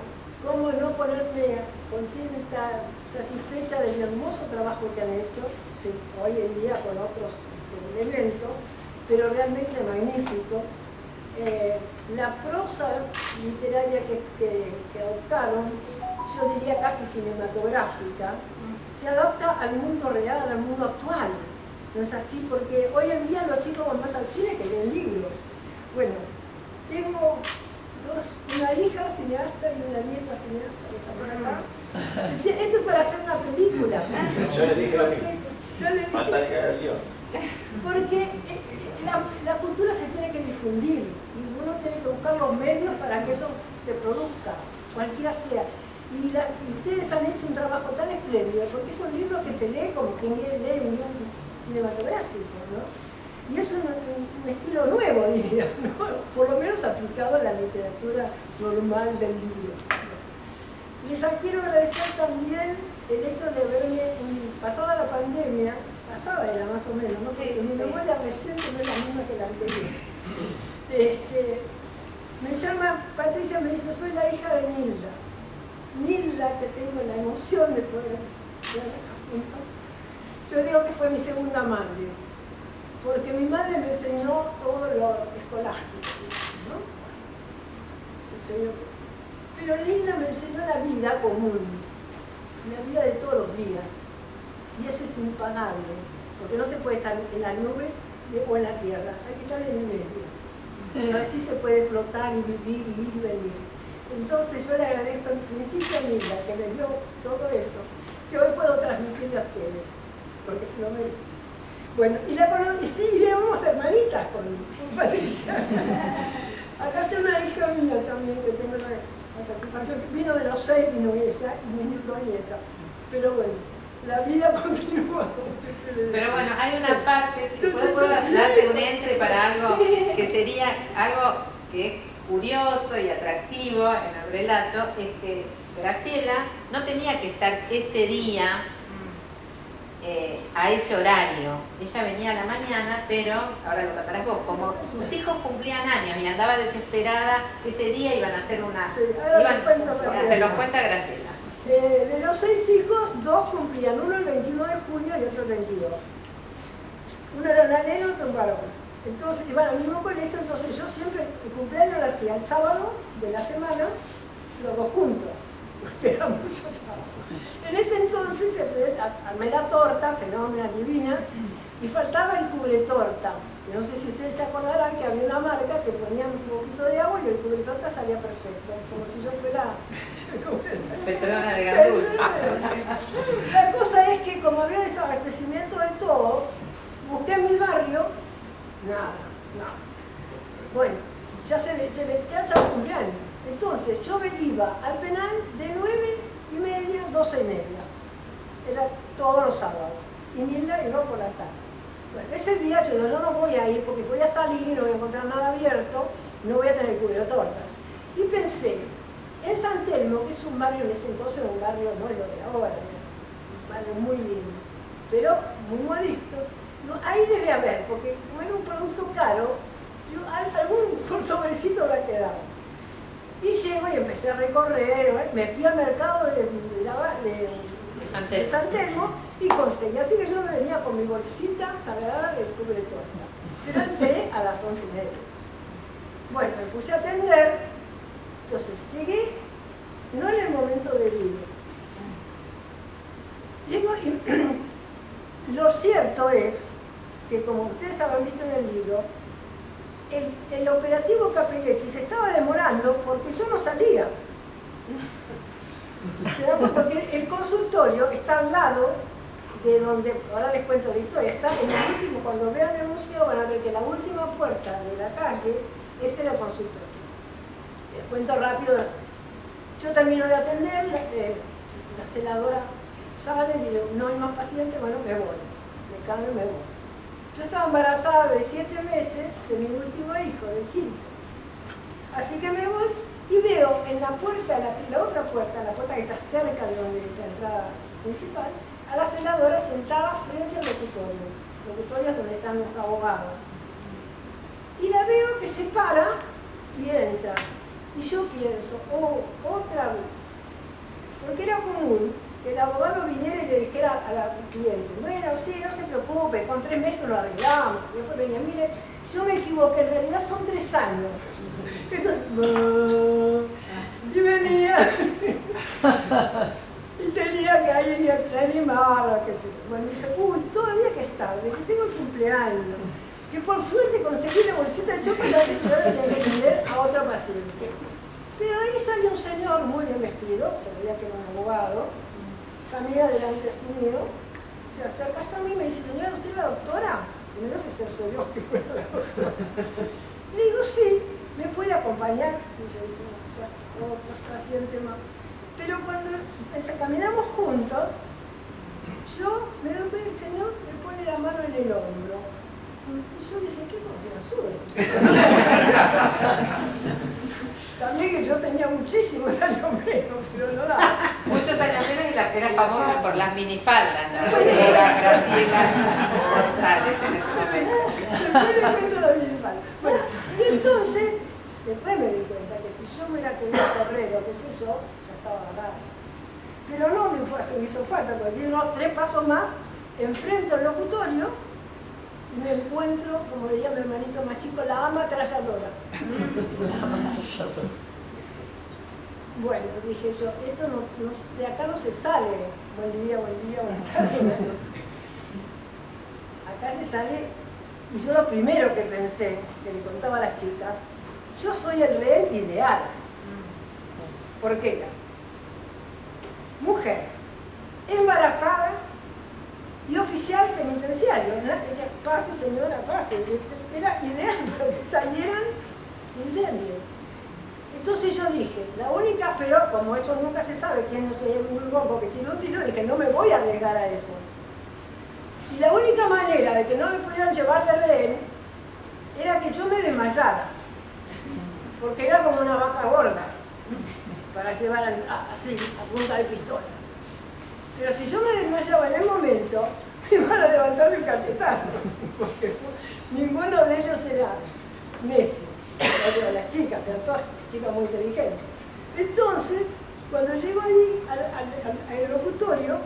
cómo no ponerme contenta, satisfecha del hermoso trabajo que han hecho, sí, hoy en día con otros elementos, pero realmente magnífico. La prosa literaria que adoptaron, yo diría casi cinematográfica, se adapta al mundo real, al mundo actual. ¿No es así? Porque hoy en día los chicos van más al cine que leen libros. Bueno, tengo una hija cineasta y una nieta cineasta que está por acá. Decía, esto es para hacer una película. Yo le dije lo mismo. Yo le dije, Falta que haga el guión. porque la cultura se tiene que difundir y uno tiene que buscar los medios para que eso se produzca, cualquiera sea. Y ustedes han hecho un trabajo tan espléndido, porque es un libro que se lee como quien lee un guión cinematográfico, ¿no? Y es un estilo nuevo, diría, ¿no? Por lo menos aplicado a la literatura normal del libro. Les quiero agradecer también el hecho de haberme, pasada la pandemia, pasada era más o menos, ¿no? Porque mi memoria reciente no es la misma que la anterior. Me llama Patricia, me dice, soy la hija de Nilda. Nilda, que tengo la emoción de poder ver acá juntos. Yo digo que fue mi segunda madre, porque mi madre me enseñó todo lo escolástico, ¿no? Pero Nilda me enseñó la vida común, la vida de todos los días, y eso es impagable, porque no se puede estar en las nubes o en la tierra, hay que estar en el medio. Así se puede flotar y vivir y ir y venir. Entonces yo le agradezco en principio a Nilda, que me dio todo eso, que hoy puedo transmitirle a ustedes, porque se lo merecen. Bueno, y éramos hermanitas con Patricia. Acá está una hija mía también, que tengo la satisfacción, que vino de los 6, vino ella, y mi nieta. Pero bueno, la vida continúa. Pero bueno, hay una parte que puedo darte un entre para algo que sería algo que es curioso y atractivo en el relato, es que Graciela no tenía que estar ese día a ese horario. Ella venía a la mañana, pero, ahora lo contarás vos, como sus hijos cumplían años y andaba desesperada, ese día iban a hacer una... Sí, se los cuenta Graciela. De los 6 hijos, 2 cumplían, uno el 21 de junio y otro el 22. Uno era una nena y otro un varón. Entonces, iban al mismo colegio, entonces yo siempre, el cumpleaños lo hacía el sábado de la semana, los dos juntos, porque era mucho trabajo. En ese entonces armé la torta, fenómena divina, y faltaba el cubretorta. No sé si ustedes se acordarán que había una marca que ponía un poquito de agua y el cubretorta salía perfecto, como si yo fuera... Petrona de Gandul. La cosa es que como había desabastecimiento de todo, Busqué en mi barrio, nada. Bueno, ya estaba cumpleaños. Entonces yo me iba al penal de 9:30 a 12:30. Era todos los sábados. Y Milda iba por la tarde. Bueno, ese día yo digo, yo no voy a ir porque voy a salir y no voy a encontrar nada abierto, no voy a tener cubiertorta. Y pensé, en San Telmo, que es un barrio en ese entonces, un barrio no es lo de ahora, un barrio muy lindo, pero muy modesto, digo, ahí debe haber, porque como era un producto caro, digo, algún sobrecito habrá quedado. Y llego y empecé a recorrer, me fui al mercado de San Telmo y conseguí, así que yo me venía con mi bolsita sagrada del cubre de torta. Pero entré a las 11:30. Bueno, me puse a atender, entonces llegué, no en el momento debido. Llego y lo cierto es que, como ustedes habrán visto en el libro, el operativo Capelletti se estaba demorando porque yo no salía. Porque el consultorio está al lado de donde, ahora les cuento la historia, está en el último, cuando vean el museo van a ver que la última puerta de la calle, este era el consultorio. Les cuento rápido, yo termino de atender, la celadora sale y digo, no hay más pacientes, bueno, me voy, me cambio y me voy. Yo estaba embarazada de 7 meses de mi último hijo, del quinto. Así que me voy y veo en la puerta, la otra puerta, la puerta que está cerca de donde la entrada principal, a la celadora sentada frente al locutorio. Locutorio es donde están los abogados. Y la veo que se para y entra. Y yo pienso, oh, otra vez. Porque era común que el abogado viniera y le dijera a la cliente, bueno, sí, no se preocupe, con 3 meses lo arreglamos. Y después venía, mire, yo me equivoqué, en realidad son 3 años. Entonces, y venía, y tenía que ir a reanimarla, qué sé yo. Bueno, dije, uy, todavía que es tarde, que tengo el cumpleaños, que por suerte conseguí la bolsita de chocolate que ahora tenía que vender a otra paciente. Pero ahí salió un señor muy bien vestido, se veía que era un abogado, camina delante mío, se acerca hasta mí y me dice, señora, ¿usted es la doctora? Y no sé si soy yo que fuera la doctora. Le digo, sí, ¿me puede acompañar? Y yo dije, otros pacientes más. Pero cuando caminamos juntos, yo me doy cuenta que el señor me pone la mano en el hombro. Y yo dije, qué confianzudo. También que yo tenía muchísimos años menos, pero no daba. Muchos años menos y era famosa por las minifaldas, ¿no? Era Graciela González en ese momento. Después le cuento la minifalda. Bueno, y entonces, después me di cuenta que si yo me hubiera querido correr o qué sé yo, ya estaba agarrada. Pero no de un isofata, porque di unos 3 pasos más, enfrento al locutorio y me encuentro, como diría mi hermanito más chico, la ama tralladora. Bueno, dije yo, esto de acá no se sale. Buen día, buenas tardes. Acá se sale, y yo lo primero que pensé, que le contaba a las chicas, yo soy el rehén ideal. ¿Por qué era? Mujer, embarazada y oficial penitenciario. Ella, pase señora, pase. Era ideal para que salieran indemnes. Entonces yo dije, la única, pero como eso nunca se sabe quién es un loco que tiene un tiro, dije, no me voy a arriesgar a eso. Y la única manera de que no me pudieran llevar de rehén era que yo me desmayara, porque era como una vaca gorda para llevar así, a punta de pistola. Pero si yo me desmayaba en el momento, me iban a levantar el cachetazo, porque ninguno de ellos era necio. Las chicas, eran todas chicas muy inteligentes. Entonces, cuando llego ahí al locutorio,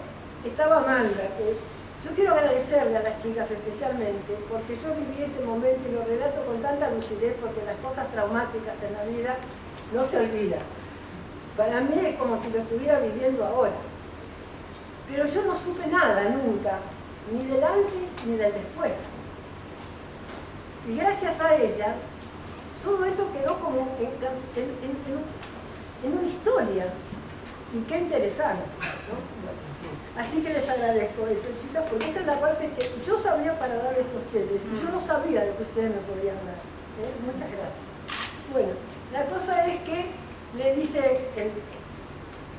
estaba Amanda, que yo quiero agradecerle a las chicas especialmente, porque yo viví ese momento y lo relato con tanta lucidez, porque las cosas traumáticas en la vida no se olvidan. Para mí es como si lo estuviera viviendo ahora. Pero yo no supe nada nunca, ni del antes ni del después. Y gracias a ella, todo eso quedó como en una historia. Y qué interesante, ¿no? Bueno, así que les agradezco eso, chicas, porque esa es la parte que yo sabía para darles a ustedes, y yo no sabía lo que ustedes me podían dar. Muchas gracias. Bueno, la cosa es que le dice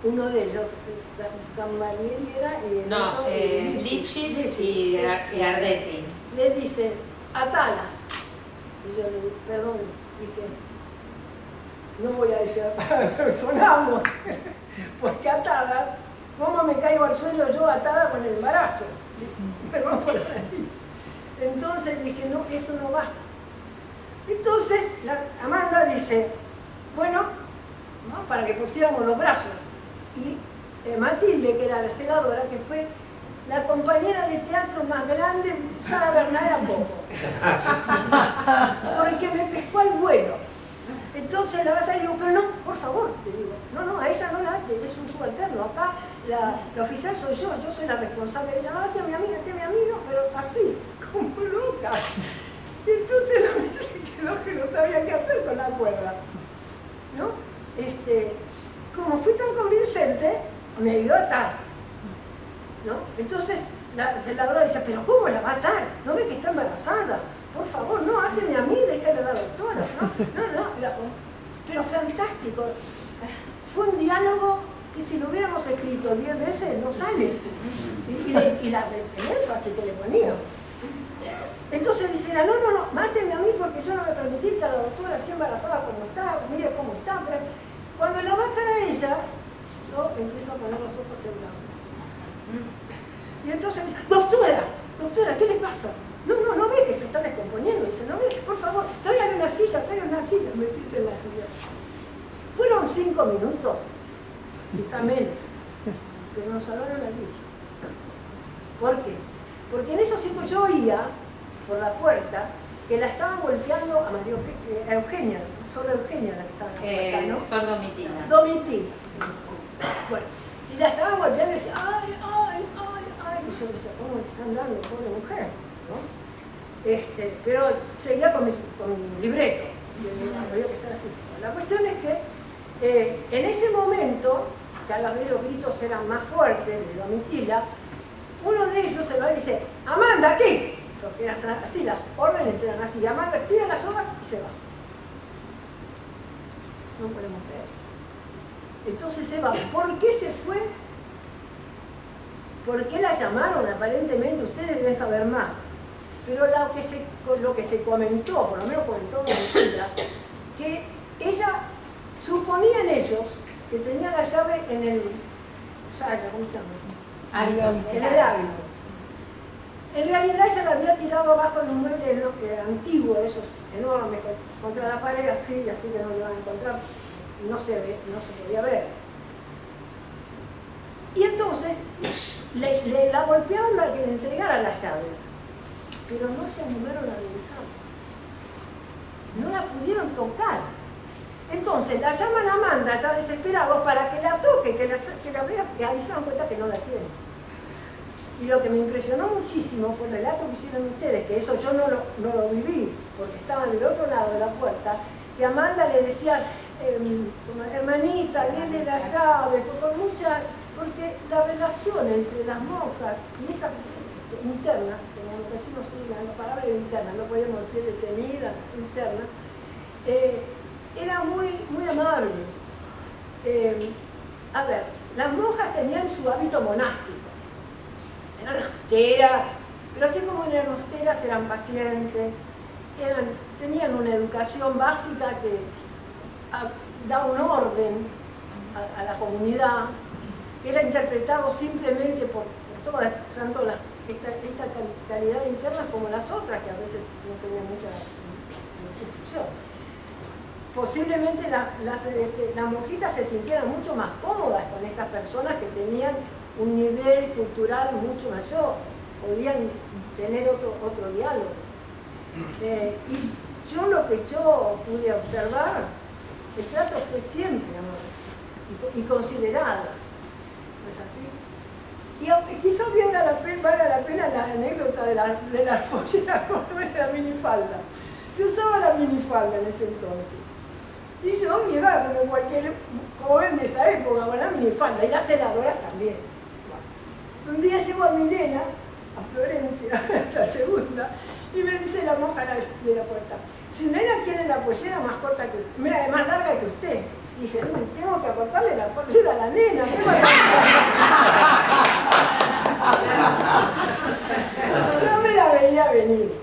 uno de ellos, Camarieri era... No, Lipschitz y Ardetti. Le dice, atalas. Y yo le dije, perdón, dije, no voy a decir sonamos, porque atadas, ¿cómo me caigo al suelo yo atada con el embarazo? Perdón por ahí. Entonces dije, no, esto no va. Entonces Amanda dice, bueno, ¿no? Para que pusiéramos los brazos. Y Matilde, que era la celadora, que fue la compañera de teatro más grande, Sara Bernal era poco. Porque me pescó al vuelo. Entonces la batalla, digo, pero no, por favor, le digo, no, a ella no la ate, es un subalterno, acá la oficial soy yo soy la responsable de ella, no, ate a mi amigo, pero así, como loca. Y entonces la mía se quedó que no sabía qué hacer con la cuerda, ¿no? Como fui tan convincente, me ayudó a atar, ¿no? Entonces la celadora dice, pero ¿cómo la va a atar? ¿No ve que está embarazada? Por favor, no, áteme a mí, déjale a la doctora, no, pero fantástico. Fue un diálogo que si lo hubiéramos escrito 10 veces no sale. Y el énfasis que le ponía. Entonces dice, no, máteme a mí porque yo no me permití que a la doctora así embarazada como está, mire cómo está. Pero cuando la matan a ella, yo empiezo a poner los ojos en blanco. Y entonces dice, doctora, ¿qué le pasa? No ve que se está descomponiendo. Dice, no ve, por favor, traigan una silla. Me siento en la silla. Fueron 5 minutos, quizá menos, pero nos salvaron la vida. ¿Por qué? Porque en esos 5 yo oía, por la puerta, que la estaban golpeando a Eugenia, solo Eugenia la que estaba en la puerta, ¿no? Sor Domitina. Domitina. Bueno, y la estaban golpeando y decía, ay. Y yo decía, ¿cómo le están dando, pobre mujer? ¿No? Pero seguía con mi libreto, había que ser así. La cuestión es que en ese momento, cada vez los gritos eran más fuertes de Domitila, uno de ellos se va y dice, Amanda, aquí, porque eran así, las órdenes eran así, Amanda tira las hojas y se va. No podemos creer. Entonces se va. ¿Por qué se fue? ¿Por qué la llamaron? Aparentemente ustedes deben saber más. Pero lo que se comentó, por lo menos comentó Domitila, que ella, suponían ellos que tenía la llave en el, ¿cómo se llama? En el hábito. En realidad ella la había tirado abajo de un mueble antiguo, de esos enormes, contra la pared, así que no lo iban a encontrar, no se podía ver. Y entonces la golpearon para que le entregara las llaves, pero no se animaron a regresar. No la pudieron tocar. Entonces la llaman a Amanda, ya desesperados, para que la toque, que la vea, y ahí se dan cuenta que no la tiene. Y lo que me impresionó muchísimo fue el relato que hicieron ustedes, que eso yo no lo viví, porque estaba del otro lado de la puerta, que Amanda le decía, hermanita, denle la llave, porque la relación entre las monjas y estas internas, como decimos la palabra interna, no podemos decir detenidas, internas, era muy, muy amable. A ver, las monjas tenían su hábito monástico, eran austeras, pero así como eran austeras eran pacientes, tenían una educación básica que da un orden a la comunidad, que era interpretado simplemente por todas, tanto esta calidad interna como las otras, que a veces no tenían mucha instrucción. Posiblemente las monjitas se sintieran mucho más cómodas con estas personas que tenían un nivel cultural mucho mayor, podían tener otro diálogo. Y lo que yo pude observar, el trato fue siempre amable y considerado, ¿no es así? Y quizás valga la pena la anécdota de la pollera de la minifalda. Se usaba la minifalda en ese entonces. Y yo, mi edad, como cualquier joven de esa época, con la minifalda. minifalda, y las senadoras también. Bueno, un día llevo a mi nena, a Florencia, la segunda, y me dice la monja de la puerta, si nena quiere la pollera más corta que usted, mira, más larga que usted. Y dije, tengo que acortarle la pollera a la nena. No me la veía venir.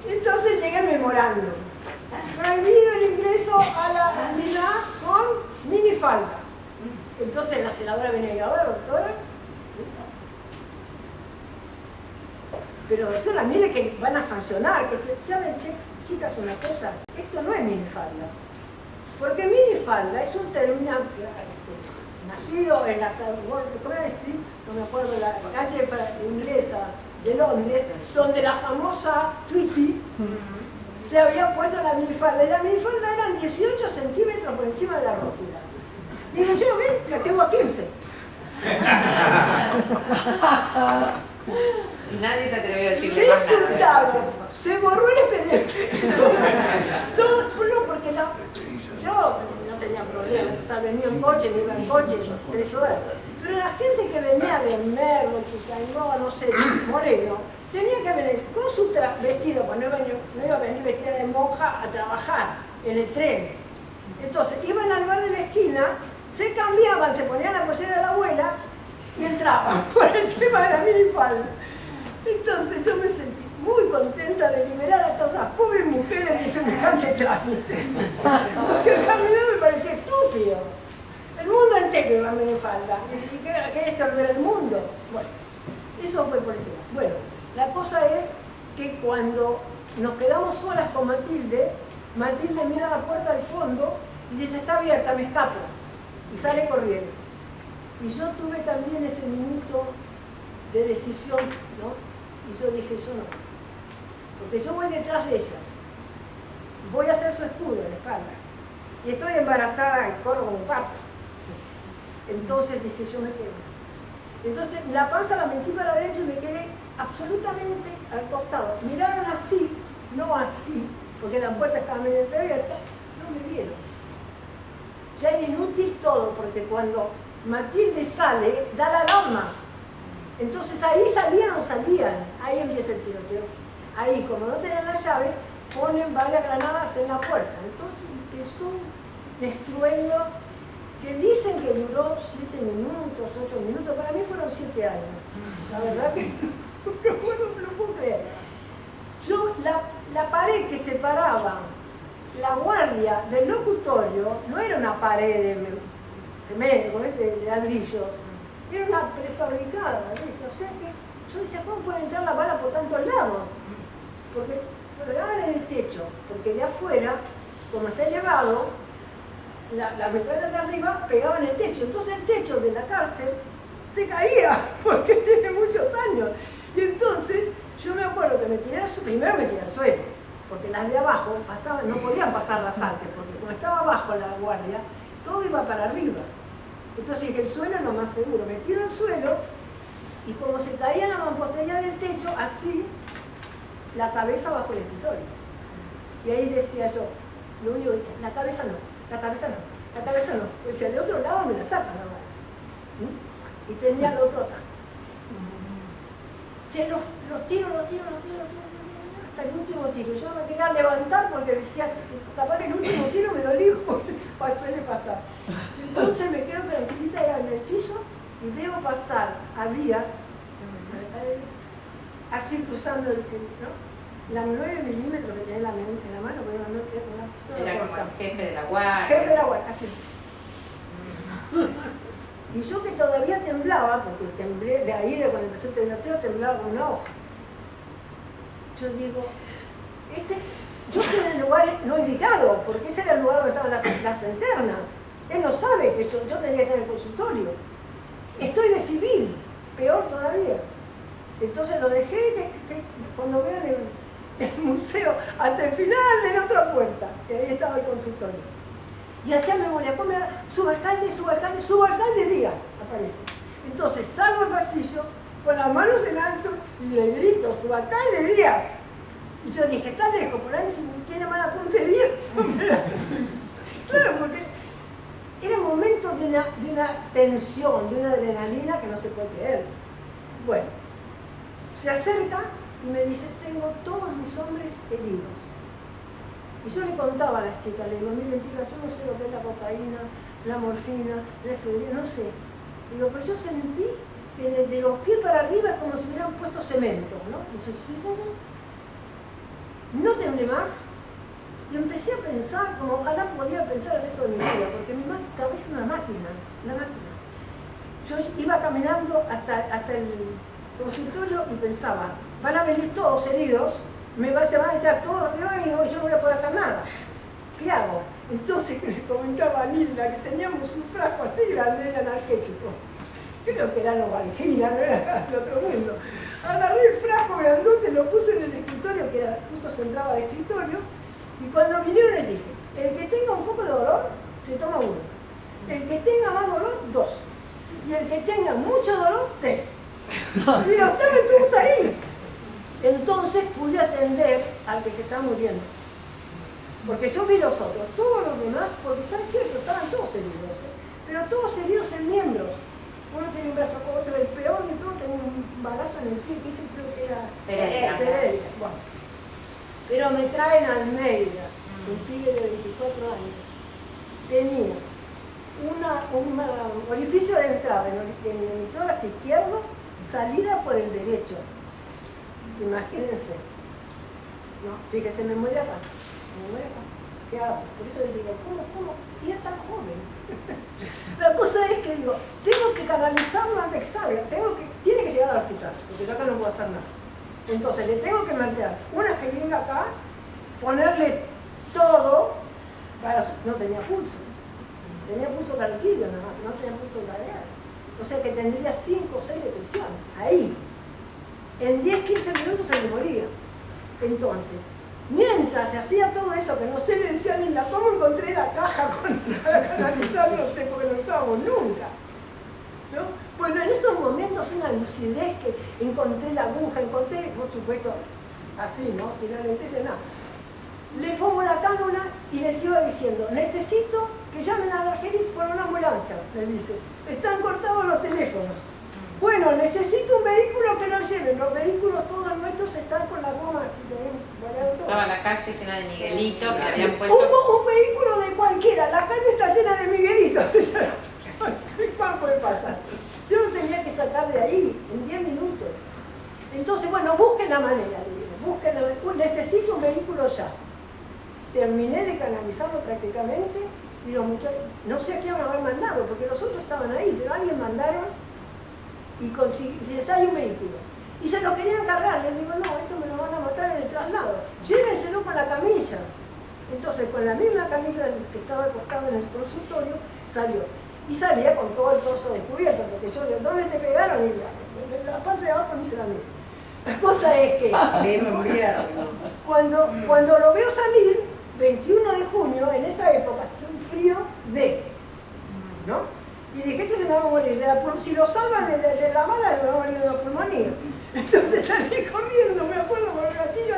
Entonces llegué al memorando. Prohibido el ingreso a la unidad con minifalda. Entonces la senadora venía y ahora, doctora. Pero doctora, mire que van a sancionar, que ¿saben, chicas, una cosa? Esto no es minifalda. Porque minifalda es un término nacido en la Coral Street, no me acuerdo, la calle inglesa de Londres, donde la famosa Tweety se había puesto la minifalda. Y la minifalda eran 18 centímetros por encima de la rótula. Digo yo, ven, la llevo a 15. Y nadie se atrevió a decirle más nada. Resultado, se borró el expediente. Todo, no, porque yo no tenía problema, venía en coche, me iba en coche 3 horas. Pero la gente que venía de Merlo, Chicago, no sé, Moreno, tenía que venir con su vestido, pues no iba a venir vestida de monja a trabajar en el tren. Entonces iban al bar de la esquina, se cambiaban, se ponían la pollera de la abuela y entraban por el tema de la minifalda. Entonces yo me sentí muy contenta de liberar a todas esas pobres mujeres de semejante trámite. Porque a mí no me parecía estúpido. El mundo entero iba a minifalda. ¿Y que esto no era el mundo? Bueno, eso fue por eso. Bueno, la cosa es que cuando nos quedamos solas con Matilde, Matilde mira la puerta del fondo y dice, está abierta, me escapo. Y sale corriendo. Y yo tuve también ese minuto de decisión, ¿no? Y yo dije, yo no. Porque yo voy detrás de ella. Voy a hacer su escudo en la espalda. Y estoy embarazada y corro como pato. Entonces dije, yo me quedo. Entonces la panza la metí para adentro y me quedé absolutamente al costado. Miraron así, no así, porque la puerta estaba medio entreabierta, no me vieron. Ya era inútil todo, porque cuando Matilde sale, da la alarma. Entonces ahí salían o salían, ahí empieza el tiroteo. Ahí, como no tenían la llave, ponen varias granadas en la puerta. Entonces empezó un estruendo que dicen que duró 7 minutos, 8 minutos, para mí fueron 7 años. La verdad que no lo puedo creer. Yo, la pared que separaba la guardia del locutorio no era una pared de ladrillos, era una prefabricada, ¿ves? O sea que yo decía, ¿cómo puede entrar la bala por tantos lados? Porque pegaban en el techo, porque de afuera, como está elevado, la metralla de arriba pegaba en el techo, entonces el techo de la cárcel se caía, porque tiene muchos años. Y entonces yo me acuerdo que primero me tiré al suelo, porque las de abajo pasaban, no podían pasar antes, porque como estaba abajo la guardia, todo iba para arriba. Entonces dije, el suelo es lo más seguro, me tiro al suelo y como se caía la mampostería del techo, así, la cabeza bajo el escritorio. Y ahí decía yo, lo único que decía, la cabeza no, la cabeza no, la cabeza no. O sea, de otro lado me la sacan la bala. Y tenía el otro acá. Se los tiro, hasta el último tiro. Yo me quería levantar porque decía, capaz que el último tiro me lo elijo, suele pasar. Entonces me quedo tranquilita en el piso y veo pasar a Díaz, así cruzando la 9 milímetros que tenía en la mano, porque una pistola era corta. como el jefe de la guardia. Jefe de la guardia, así. Y yo que todavía temblaba, porque temblé de ahí, de cuando empezó el tiroteo, temblaba con una hoja. Yo digo, yo estoy en el lugar no indicado, porque ese era el lugar donde estaban las internas. Él no sabe que yo tenía que estar en el consultorio. Estoy de civil, peor todavía. Entonces lo dejé, cuando vean el museo, hasta el final de la otra puerta, que ahí estaba el consultorio. Y hacía memoria, subalcalde Díaz, aparece. Entonces salgo al pasillo, con las manos en alto, y le grito, subalcalde Díaz. Y yo dije, está lejos, por ahí si tiene mala puntería. Claro, porque era un momento momento de una tensión, de una adrenalina que no se puede creer. Bueno, se acerca y me dice, tengo todos mis hombres heridos. Y yo le contaba a las chicas, le digo, miren chicas, yo no sé lo que es la cocaína, la morfina, la efedrina, no sé. Digo, pero yo sentí que de los pies para arriba es como si hubieran puesto cemento, ¿no? Y yo dije, no temblé más. Y empecé a pensar, como ojalá podía pensar el resto de mi vida, porque mi cabeza es una máquina. Yo iba caminando hasta el consultorio y pensaba, van a venir todos heridos, se van a echar todos arriba y yo no voy a poder hacer nada. ¿Qué hago? Entonces me comentaba Nilda que teníamos un frasco así grande de analgésico. Creo que era Novalgina, no era el otro mundo. Agarré el frasco grandote, lo puse en el escritorio, que era, justo se entraba al escritorio, y cuando vinieron les dije, el que tenga un poco de dolor, se toma uno. El que tenga más dolor, 2. Y el que tenga mucho dolor, 3. Y los estaban todos ahí. Entonces pude atender al que se está muriendo. Porque yo vi los otros, todos los demás, porque están ciertos, estaban todos heridos, pero todos heridos en miembros. Uno tenía un brazo con otro, el peor de todo tenía un balazo en el pie, que ese creo que era Pereira. Bueno. Pero me traen a Almeida, un pibe de 24 años. Tenía un orificio de entrada en el tórax izquierdo, salida por el derecho. Imagínense. No, fíjese, me muere acá. ¿Qué hago? Por eso le digo, ¿cómo? Y es tan joven. La cosa es que digo, tengo que canalizarlo antes que salga, tiene que llegar al hospital, porque yo acá no puedo hacer nada. Entonces le tengo que mantener una jeringa acá, ponerle todo, no tenía pulso cardíaco, no tenía pulso cardiaco. O sea que tendría 5 o 6 de presión, ahí. En 10-15 minutos se me moría. Entonces, mientras se hacía todo eso, que no sé, le decían, Nilda, ¿cómo encontré la caja para canalizar? No sé, porque no usábamos nunca. ¿No? Bueno, en esos momentos una lucidez que encontré la aguja, por supuesto, así, ¿no? Sin anestesia, nada. Le pongo la cánula y les iba diciendo, necesito que llamen a Argelis por una ambulancia, le dice. Están cortados los teléfonos. Bueno, necesito un vehículo que lo lleve. Los vehículos todos nuestros están con la goma. Estaba la calle llena de Miguelito que habían puesto. Un vehículo de cualquiera. La calle está llena de Miguelitos. ¿Cuál puede pasar? Yo lo tenía que sacar de ahí en 10 minutos. Entonces, bueno, busquen la manera. Necesito un vehículo ya. Terminé de canalizarlo prácticamente y los muchachos, no sé a quién me habían mandado, porque los otros estaban ahí, pero alguien mandaron y está ahí un vehículo. Y se lo querían cargar, les digo, no, esto me lo van a matar en el traslado, llévenselo con la camilla. Entonces, con la misma camilla que estaba acostado en el consultorio, salió. Y salía con todo el torso descubierto, porque yo, ¿dónde te pegaron? Y la parte de abajo ni se la miro. La cosa es que cuando lo veo salir, 21 de junio, en esta época, un frío ¿no? Y dije, este se me va a morir, si lo salvan de la mala, me va a morir de una pulmonía. Entonces salí corriendo, me acuerdo, porque así yo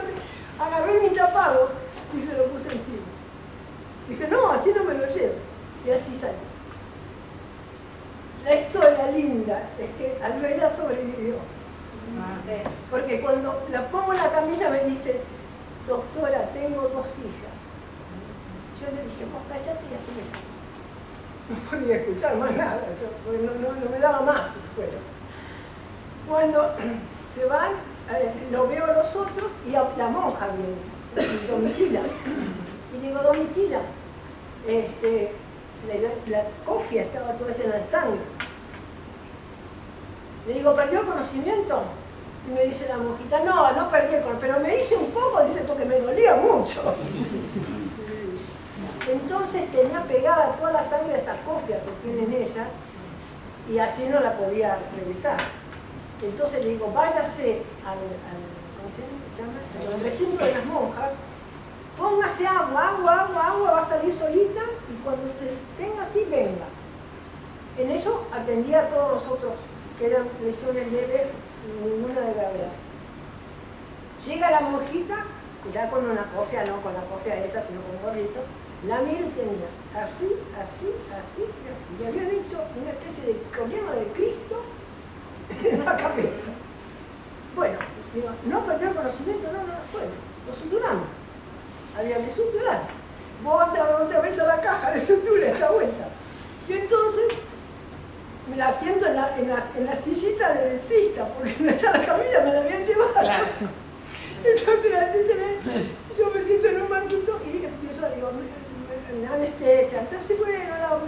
agarré mi tapado y se lo puse encima. Dije, no, así no me lo llevo. Y así salí. La historia linda es que Almeida sobrevivió. Porque cuando la pongo en la camilla me dice, doctora, tengo 2 hijas. Yo le dije, vos cállate y así me caso. No podía escuchar más nada, porque no me daba más. Cuando se van, lo veo a los otros y a la monja viene, Domitila. Y digo, Domitila, la cofia estaba toda llena de sangre. Le digo, ¿perdió el conocimiento? Y me dice la monjita, no perdí el conocimiento, pero me hice un poco, dice, porque me dolía mucho. Entonces tenía pegada toda la sangre de esa cofia que tienen ellas y así no la podía revisar. Entonces le digo, váyase al recinto de las monjas, póngase agua, va a salir solita y cuando usted tenga así, venga. En eso atendía a todos los otros que eran lesiones leves, ninguna de gravedad. Llega la monjita, ya con una cofia, no con la cofia esa, sino con un gorrito, La miro y tenía así, así, así y así. Le habían hecho una especie de problema de Cristo en la cabeza. Bueno, digo, no perdió el conocimiento, no, bueno, lo suturamos. Había que suturar. Otra vez a la caja de sutura, esta vuelta. Y entonces me la siento en la sillita de dentista, porque no está la camilla, me la habían llevado. Claro. Entonces yo me siento en un banquito y empiezo a digo, anestesia. Entonces, bueno,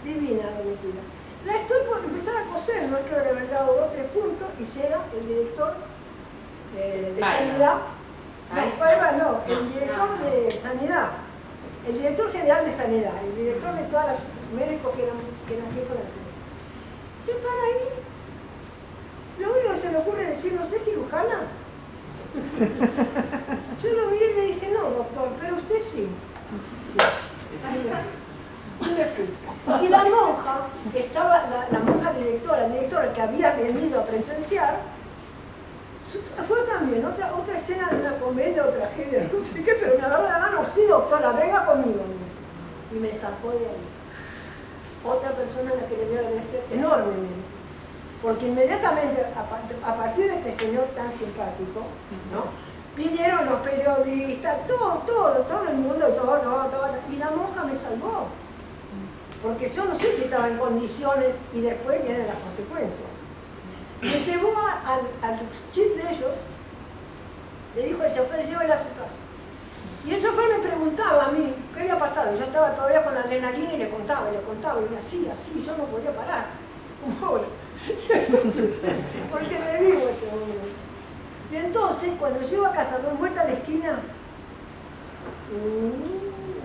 divina la mentira. La estoy por empezar a coser, no quiero haber dado 2 o 3 puntos, y llega el director de Sanidad. No, el director de Sanidad. El director general de Sanidad, el director de todos los médicos que eran jefes de la sanidad. Se para ahí. Lo único que se le ocurre es decirme, ¿usted es cirujana? Yo lo miré y le dije, no, doctor, pero usted sí. Y me fui. Y la monja, estaba la monja directora que había venido a presenciar, fue también otra escena de una comedia o tragedia, no sé qué, pero me agarró la mano, sí, doctora, venga conmigo, me dice. Y me sacó de ahí. Otra persona a la que le voy a agradecer enormemente. Porque inmediatamente, a partir de este señor tan simpático, ¿no? Vinieron los periodistas, todo el mundo, y la monja me salvó. Porque yo no sé si estaba en condiciones y después vienen las consecuencias. Me llevó al chip de ellos, le dijo al chofer, llévela a su casa. Y el chofer me preguntaba a mí qué había pasado. Yo estaba todavía con la adrenalina y le contaba, y así, yo no podía parar, como ahora. Entonces, porque revivo ese momento. Y entonces, cuando llego a casa, doy vuelta a la esquina,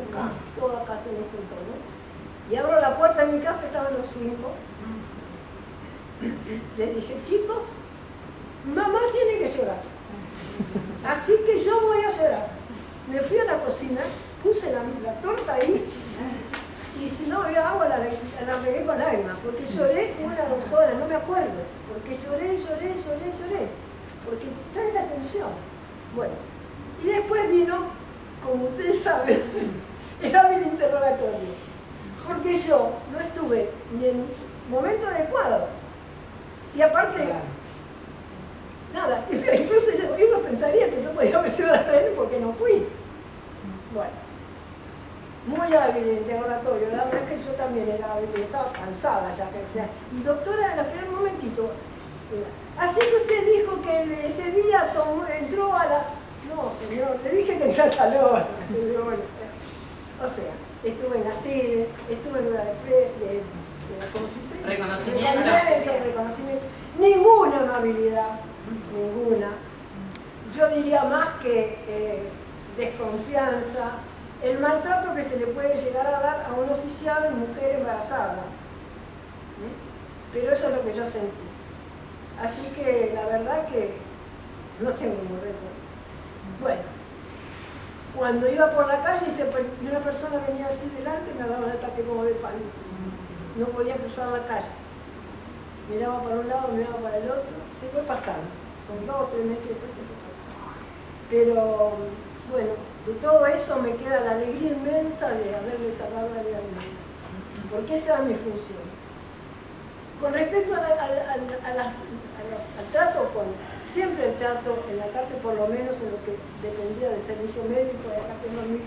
acá, todo acá se me juntó, ¿no? Y abro la puerta de mi casa, estaban los 5. Les dije, chicos, mamá tiene que llorar. Así que yo voy a llorar. Me fui a la cocina, puse la torta ahí, y si no había agua la regué con lágrimas, porque lloré 1 o 2 horas, no me acuerdo, porque lloré, porque tanta tensión. Bueno, y después vino, como ustedes saben, el hábil interrogatorio, porque yo no estuve ni en momento adecuado, y aparte, nada, incluso uno pensaría que yo podía haber sido la reina porque no fui. Bueno, muy hábil el interrogatorio, la verdad es que yo también era hábil, estaba cansada ya, que o sea, doctora, espera un momentito, así que usted dijo que ese día entró a la... No, señor, le dije que entró a tal hora. Bueno, o sea, estuve en la sede, estuve en una de ¿cómo se dice? Reconocimiento. Ninguna amabilidad, ninguna. Yo diría más que desconfianza, el maltrato que se le puede llegar a dar a un oficial mujer embarazada. Pero eso es lo que yo sentí. Así que la verdad que no tengo un récord. Bueno, cuando iba por la calle y una persona venía así delante, me daba un ataque como de pánico. No podía cruzar la calle. Miraba para un lado, miraba para el otro. Se fue pasando. Con 2 o 3 meses después se fue pasando. Pero, bueno, de todo eso me queda la alegría inmensa de haberle salvado la vida a mi vida. Porque esa era mi función. Con respecto al trato siempre el trato en la cárcel, por lo menos en lo que dependía del servicio médico, acá tengo mi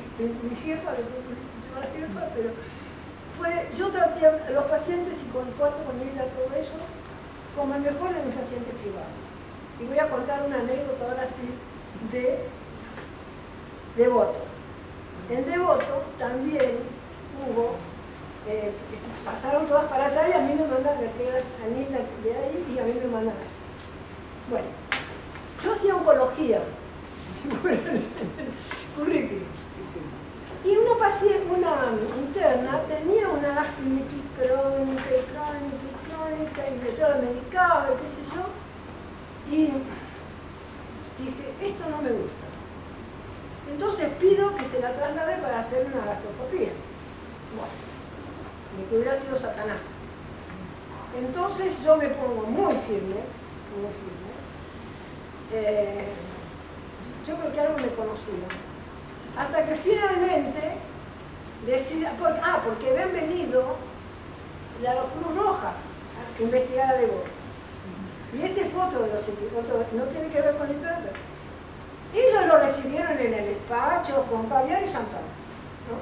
jefa, la jefa, pero yo traté a los pacientes y con cuarto con vida todo eso como el mejor de mis pacientes privados. Y voy a contar una anécdota ahora sí de Devoto. En Devoto también hubo, pasaron todas para allá y a mí me mandan, me queda Anita de ahí y a mí me mandan allá. Bueno, yo hacía oncología, currículum. Y una interna tenía una gastritis crónica y yo la medicaba y qué sé yo. Y dije, esto no me gusta. Entonces pido que se la traslade para hacer una gastroscopía. Bueno, ni que hubiera sido Satanás. Entonces yo me pongo muy firme. Yo creo que algo me conocía. Hasta que finalmente porque habían venido la Cruz Roja a investigar a Devoto. Y este fue otro de los otro, no tiene que ver con literatura. Ellos lo recibieron en el despacho con caviar y champán, ¿no?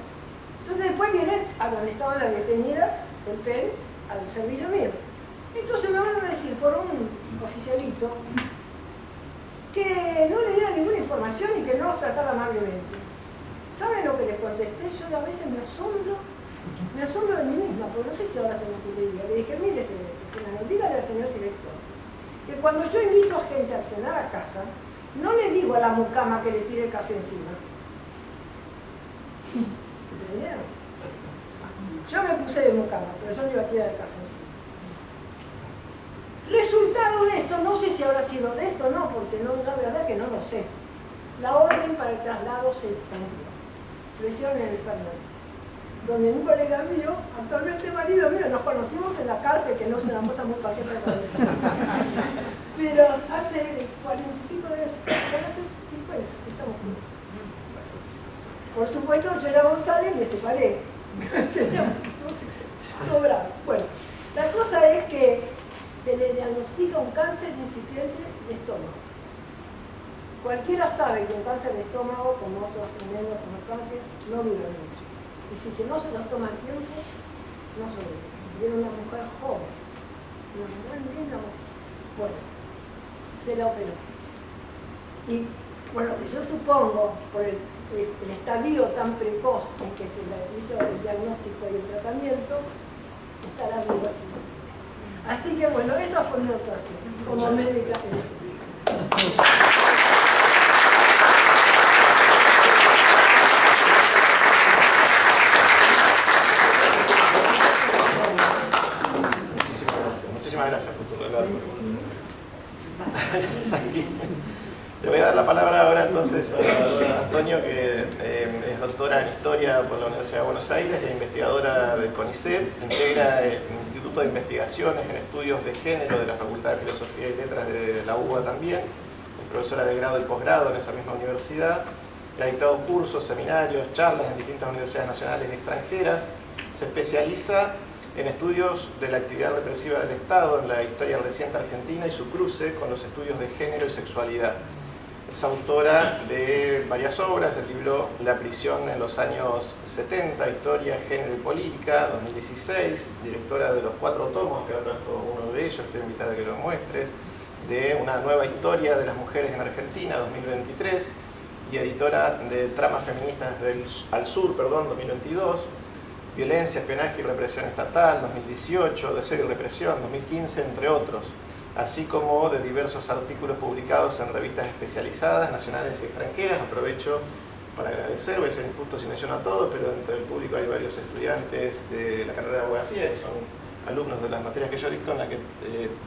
Entonces después vienen a donde estaban las detenidas, el PEN, al servicio mío. Entonces me van a decir por un oficialito que no le diera ninguna información y que no los tratara amablemente. ¿Saben lo que les contesté? Yo a veces me asombro de mí misma, porque no sé si ahora se me ocurriría. Le dije, mire, dígale al señor director que cuando yo invito a gente a cenar a casa, no le digo a la mucama que le tire el café encima. ¿Entendieron? Yo me puse de mucama, pero yo no iba a tirar el café encima. Resultado de esto, no sé si habrá sido de esto o no, porque no, la verdad que no lo sé. La orden para el traslado se cumplió. Lo hicieron en el Fernández, donde un colega mío, actualmente marido mío, nos conocimos en la cárcel, que no se la muestra muy paquete de cabeza. Pero hace 40 y pico de años, hace 50, estamos juntos. Por supuesto, yo era González y me separé. Teníamos, no sé, sobrado. Bueno, la cosa es que se le diagnostica un cáncer incipiente de estómago. Cualquiera sabe que un cáncer de estómago, como otros tremendos como el páncreas, no dura mucho. Y si no se los toma a tiempo, no sobrevive. Y era una mujer joven, una mujer linda mujer. Bueno, se la operó. Y bueno, que yo supongo, por el estadio tan precoz en que se le hizo el diagnóstico y el tratamiento, estará viva. Así que bueno, esa fue mi actuación como médica en este libro. Muchísimas gracias por tu relato. Le voy a dar la palabra ahora entonces a la doctora Antonio, que es doctora en Historia por la Universidad de Buenos Aires e investigadora del CONICET, integra el Instituto de Investigaciones en Estudios de Género de la Facultad de Filosofía y Letras de la UBA también, es profesora de grado y posgrado en esa misma universidad, ha dictado cursos, seminarios, charlas en distintas universidades nacionales y extranjeras, se especializa en estudios de la actividad represiva del Estado, en la historia reciente argentina y su cruce con los estudios de género y sexualidad. Es autora de varias obras, el libro La prisión en los años 70, Historia, Género y Política, 2016, directora de los 4 tomos, que ahora trajo uno de ellos, quiero invitar a que lo muestres, de Una nueva historia de las mujeres en Argentina, 2023, y editora de Tramas feministas al sur, 2022, Violencia, espionaje y represión estatal, 2018, Deseo y represión, 2015, entre otros, así como de diversos artículos publicados en revistas especializadas, nacionales y extranjeras. Aprovecho para agradecer, voy a ser injusto si menciono a todos, pero dentro del público hay varios estudiantes de la carrera de abogacía, que son alumnos de las materias que yo dicto, en la que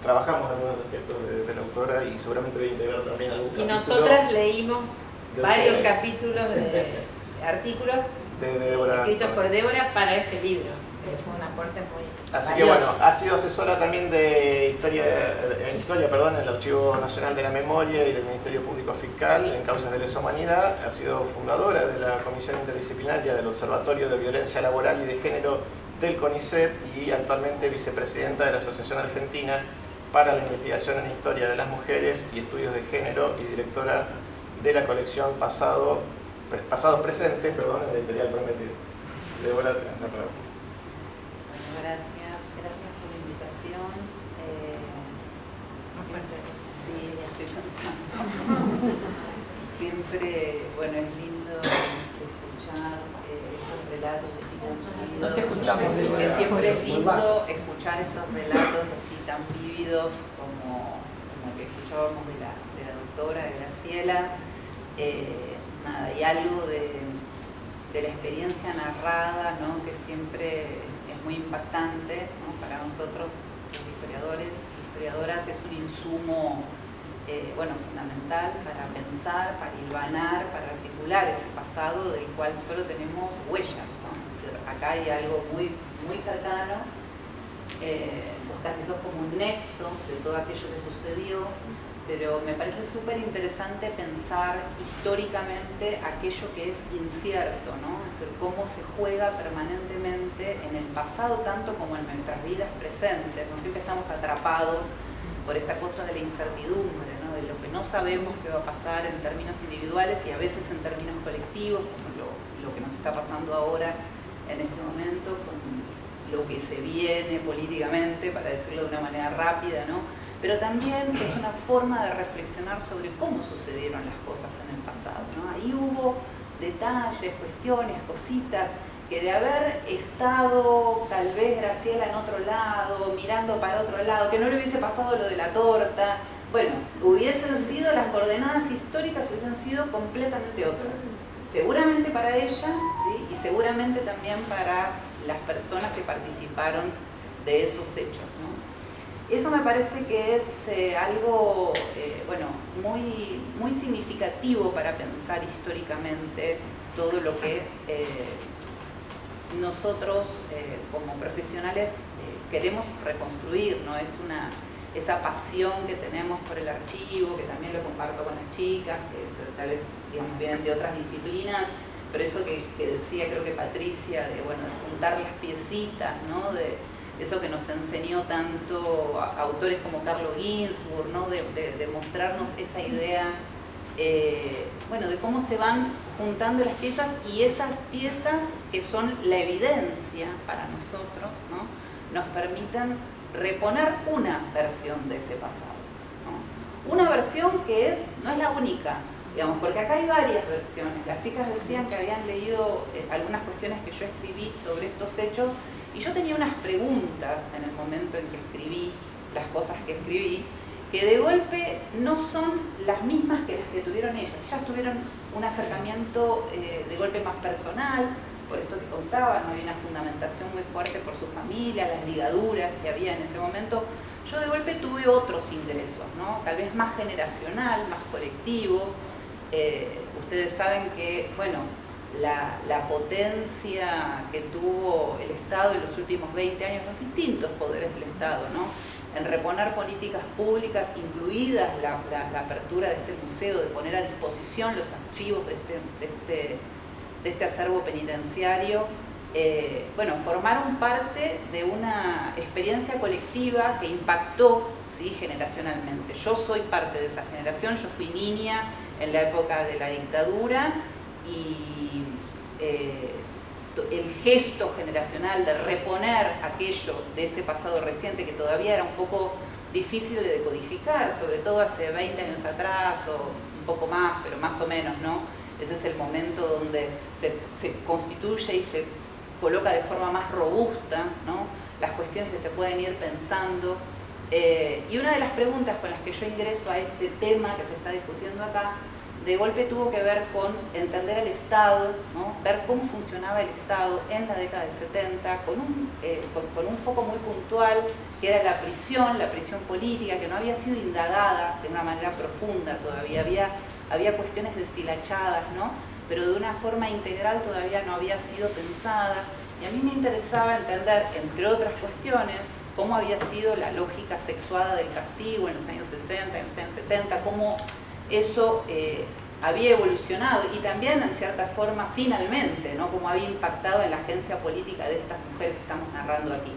trabajamos algunos aspectos de la autora y seguramente voy a integrar también algún capítulo. Y nosotras leímos varios capítulos de artículos escritos por Débora para este libro. Fue un aporte muy Así valioso. que bueno, ha sido asesora también de historia, en el Archivo Nacional de la Memoria y del Ministerio Público Fiscal en causas de lesa humanidad. Ha sido fundadora de la Comisión Interdisciplinaria del Observatorio de Violencia Laboral y de Género del CONICET y actualmente vicepresidenta de la Asociación Argentina para la Investigación en Historia de las Mujeres y Estudios de Género y directora de la colección Pasados Presentes, en la editorial Prometido. Débora, la palabra. Gracias por la invitación. Sí, estoy pensando. Siempre, bueno, es lindo escuchar estos relatos así tan vívidos. No te escuchamos, que siempre es lindo escuchar estos relatos así tan vívidos como que escuchábamos de la doctora, de Graciela. Nada, y algo de la experiencia narrada, ¿no? Que siempre es muy impactante, ¿no? Para nosotros, los historiadores y historiadoras, es un insumo fundamental para pensar, para hilvanar, para articular ese pasado del cual solo tenemos huellas, ¿no? Es decir, acá hay algo muy, muy cercano, vos casi sos como un nexo de todo aquello que sucedió, pero me parece súper interesante pensar históricamente aquello que es incierto, ¿no? Es decir, cómo se juega permanentemente en el pasado tanto como en nuestras vidas presentes, ¿no? Siempre estamos atrapados por esta cosa de la incertidumbre, ¿no? De lo que no sabemos qué va a pasar en términos individuales y a veces en términos colectivos, como lo que nos está pasando ahora en este momento, con lo que se viene políticamente, para decirlo de una manera rápida, ¿no? Pero también es una forma de reflexionar sobre cómo sucedieron las cosas en el pasado, ¿no? Ahí hubo detalles, cuestiones, cositas, que de haber estado tal vez Graciela en otro lado, mirando para otro lado, que no le hubiese pasado lo de la torta, bueno, hubiesen sido, las coordenadas históricas hubiesen sido completamente otras. Seguramente para ella, ¿sí? Y seguramente también para las personas que participaron de esos hechos, ¿no? Eso me parece que es algo bueno, muy significativo para pensar históricamente todo lo que nosotros como profesionales queremos reconstruir, ¿no? Es esa pasión que tenemos por el archivo, que también lo comparto con las chicas, que tal vez digamos, vienen de otras disciplinas, pero eso que decía creo que Patricia, de, bueno, de juntar las piecitas, ¿no? De eso que nos enseñó tanto autores como Carlo Ginzburg, ¿no? de mostrarnos esa idea, bueno, de cómo se van juntando las piezas y esas piezas que son la evidencia para nosotros, ¿no? Nos permiten reponer una versión de ese pasado, ¿no? Una versión que no es la única, digamos, porque acá hay varias versiones. Las chicas decían que habían leído algunas cuestiones que yo escribí sobre estos hechos y yo tenía unas preguntas en el momento en que escribí las cosas que escribí, que de golpe no son las mismas que las que tuvieron ellas. Ellas tuvieron un acercamiento de golpe más personal, por esto que contaba, no había una fundamentación muy fuerte por su familia, las ligaduras que había en ese momento. Yo de golpe tuve otros ingresos, ¿no? Tal vez más generacional, más colectivo. Ustedes saben que, bueno, la potencia que tuvo el Estado en los últimos 20 años, los distintos poderes del Estado, ¿no? En reponer políticas públicas, incluidas la apertura de este museo, de poner a disposición los archivos de este acervo penitenciario, bueno, formaron parte de una experiencia colectiva que impactó, ¿sí? Generacionalmente. Yo soy parte de esa generación, yo fui niña en la época de la dictadura y el gesto generacional de reponer aquello de ese pasado reciente que todavía era un poco difícil de decodificar, sobre todo hace 20 años atrás o un poco más, pero más o menos, ¿no? Ese es el momento donde se constituye y se coloca de forma más robusta, ¿no? Las cuestiones que se pueden ir pensando. Y una de las preguntas con las que yo ingreso a este tema que se está discutiendo acá, de golpe tuvo que ver con entender el Estado, ¿no? Ver cómo funcionaba el Estado en la década del 70, con un foco muy puntual, que era la prisión política, que no había sido indagada de una manera profunda todavía, había cuestiones deshilachadas, ¿no? Pero de una forma integral todavía no había sido pensada, y a mí me interesaba entender, entre otras cuestiones, cómo había sido la lógica sexuada del castigo en los años 60, en los años 70, cómo eso había evolucionado y también en cierta forma finalmente, ¿no? Cómo había impactado en la agencia política de estas mujeres que estamos narrando aquí.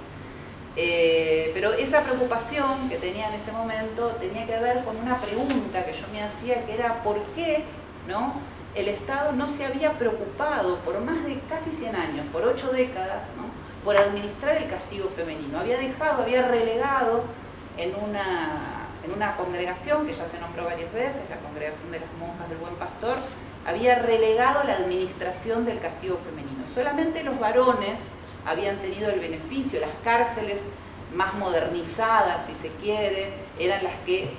Pero esa preocupación que tenía en ese momento tenía que ver con una pregunta que yo me hacía, que era ¿por qué, ¿no? El Estado no se había preocupado por más de casi 100 años, por 8 décadas, ¿no? Por administrar el castigo femenino? Había relegado en una congregación que ya se nombró varias veces, la Congregación de las Monjas del Buen Pastor, había relegado la administración del castigo femenino. Solamente los varones habían tenido el beneficio, las cárceles más modernizadas, si se quiere, eran las que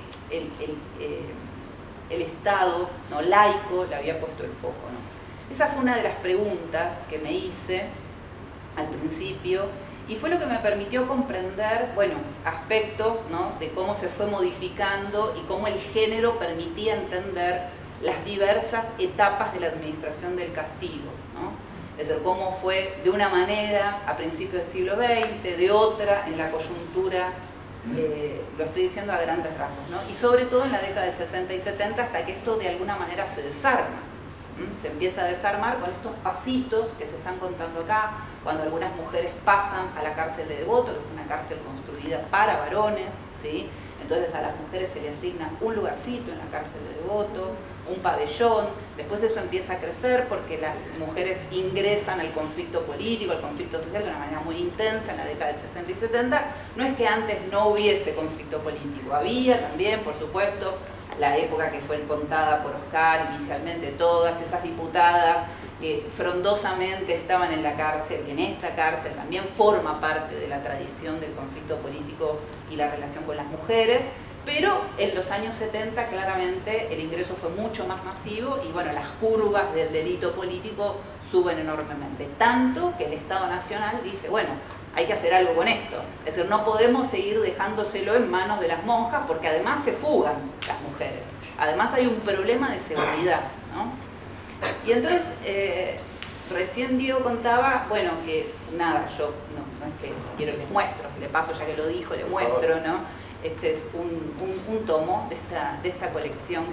el Estado, ¿no? Laico, le había puesto el foco, ¿no? Esa fue una de las preguntas que me hice al principio, y fue lo que me permitió comprender, bueno, aspectos, ¿no? De cómo se fue modificando y cómo el género permitía entender las diversas etapas de la administración del castigo, ¿no? Es decir, cómo fue de una manera a principios del siglo XX, de otra en la coyuntura Lo estoy diciendo a grandes rasgos, ¿no? Y sobre todo en la década del 60 y 70, hasta que esto de alguna manera se desarma. Se empieza a desarmar con estos pasitos que se están contando acá, cuando algunas mujeres pasan a la cárcel de Devoto, que fue una cárcel construida para varones, ¿sí? Entonces a las mujeres se les asigna un lugarcito en la cárcel de Devoto, un pabellón. Después eso empieza a crecer porque las mujeres ingresan al conflicto político, al conflicto social de una manera muy intensa en la década del 60 y 70. No es que antes no hubiese conflicto político, había también, por supuesto, la época que fue contada por Oscar inicialmente, todas esas diputadas que frondosamente estaban en la cárcel, y en esta cárcel también forma parte de la tradición del conflicto político y la relación con las mujeres, pero en los años 70 claramente el ingreso fue mucho más masivo y bueno, las curvas del delito político suben enormemente, tanto que el Estado Nacional dice, bueno, hay que hacer algo con esto, es decir, no podemos seguir dejándoselo en manos de las monjas porque además se fugan las mujeres, además hay un problema de seguridad, ¿no? Y entonces, recién Diego contaba, bueno, que nada, yo no es que quiero, les muestro, de paso ya que lo dijo, le muestro, ¿no? Este es un tomo de esta colección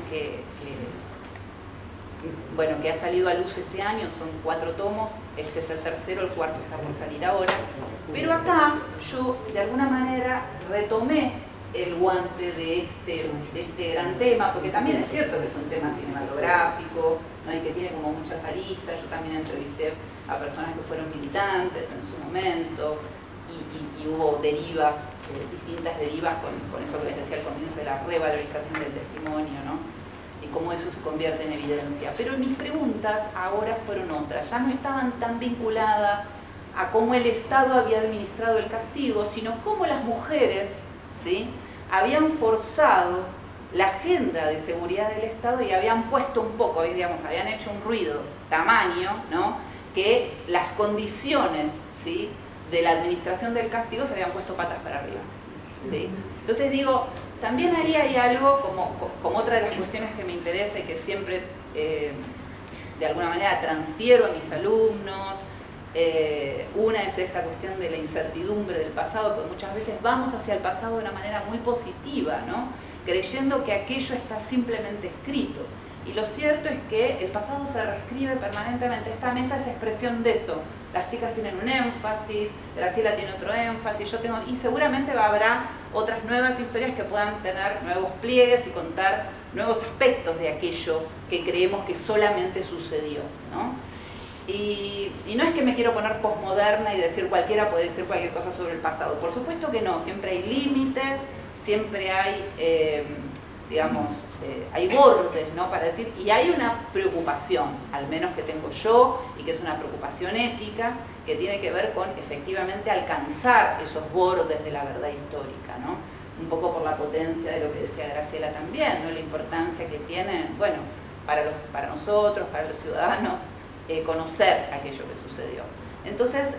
bueno, que ha salido a luz este año, son 4 tomos, este es el tercero, el cuarto está por salir ahora, pero acá yo de alguna manera retomé el guante de este gran tema, porque también es cierto que es un tema cinematográfico, ¿no? Y que tiene como muchas aristas. Yo también entrevisté a personas que fueron militantes en su momento y hubo derivas, distintas derivas con eso que les decía al comienzo de la revalorización del testimonio, ¿no? Y cómo eso se convierte en evidencia. Pero mis preguntas ahora fueron otras, ya no estaban tan vinculadas a cómo el Estado había administrado el castigo, sino cómo las mujeres, ¿sí?, habían forzado la agenda de seguridad del Estado y habían puesto un poco, digamos, habían hecho un ruido tamaño, ¿no?, que las condiciones, ¿sí?, de la administración del castigo se habían puesto patas para arriba, ¿sí? Entonces digo, también ahí hay algo, como otra de las cuestiones que me interesa y que siempre de alguna manera transfiero a mis alumnos. Una es esta cuestión de la incertidumbre del pasado, porque muchas veces vamos hacia el pasado de una manera muy positiva, ¿no?, creyendo que aquello está simplemente escrito. Y lo cierto es que el pasado se reescribe permanentemente. Esta mesa es expresión de eso. Las chicas tienen un énfasis, Graciela tiene otro énfasis, yo tengo, y seguramente habrá otras nuevas historias que puedan tener nuevos pliegues y contar nuevos aspectos de aquello que creemos que solamente sucedió, ¿no? Y no es que me quiero poner posmoderna y decir cualquiera puede decir cualquier cosa sobre el pasado. Por supuesto que no, siempre hay límites, siempre hay, hay bordes, ¿no?, para decir, y hay una preocupación, al menos que tengo yo, y que es una preocupación ética, que tiene que ver con efectivamente alcanzar esos bordes de la verdad histórica, ¿no? Un poco por la potencia de lo que decía Graciela también, ¿no?, la importancia que tiene, bueno, para nosotros, para los ciudadanos, conocer aquello que sucedió. Entonces,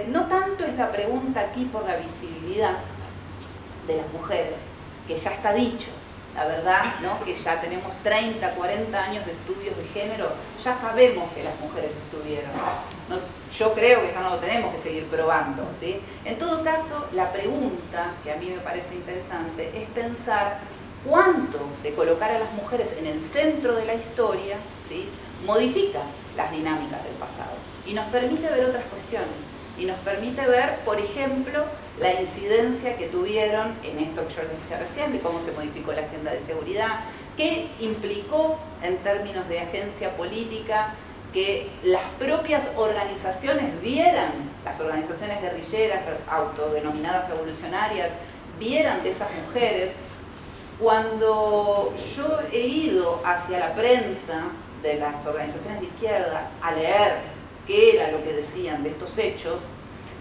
no tanto es la pregunta aquí por la visibilidad de las mujeres, que ya está dicho, la verdad, ¿no?, que ya tenemos 30, 40 años de estudios de género, ya sabemos que las mujeres estuvieron. Yo creo que ya no lo tenemos que seguir probando, ¿sí? En todo caso, la pregunta que a mí me parece interesante es pensar cuánto de colocar a las mujeres en el centro de la historia, ¿sí?, modifica las dinámicas del pasado y nos permite ver otras cuestiones y nos permite ver, por ejemplo, la incidencia que tuvieron en esto que yo les decía recién, de cómo se modificó la agenda de seguridad, qué implicó en términos de agencia política que las propias organizaciones vieran, las organizaciones guerrilleras autodenominadas revolucionarias, vieran de esas mujeres. Cuando yo he ido hacia la prensa de las organizaciones de izquierda a leer qué era lo que decían de estos hechos,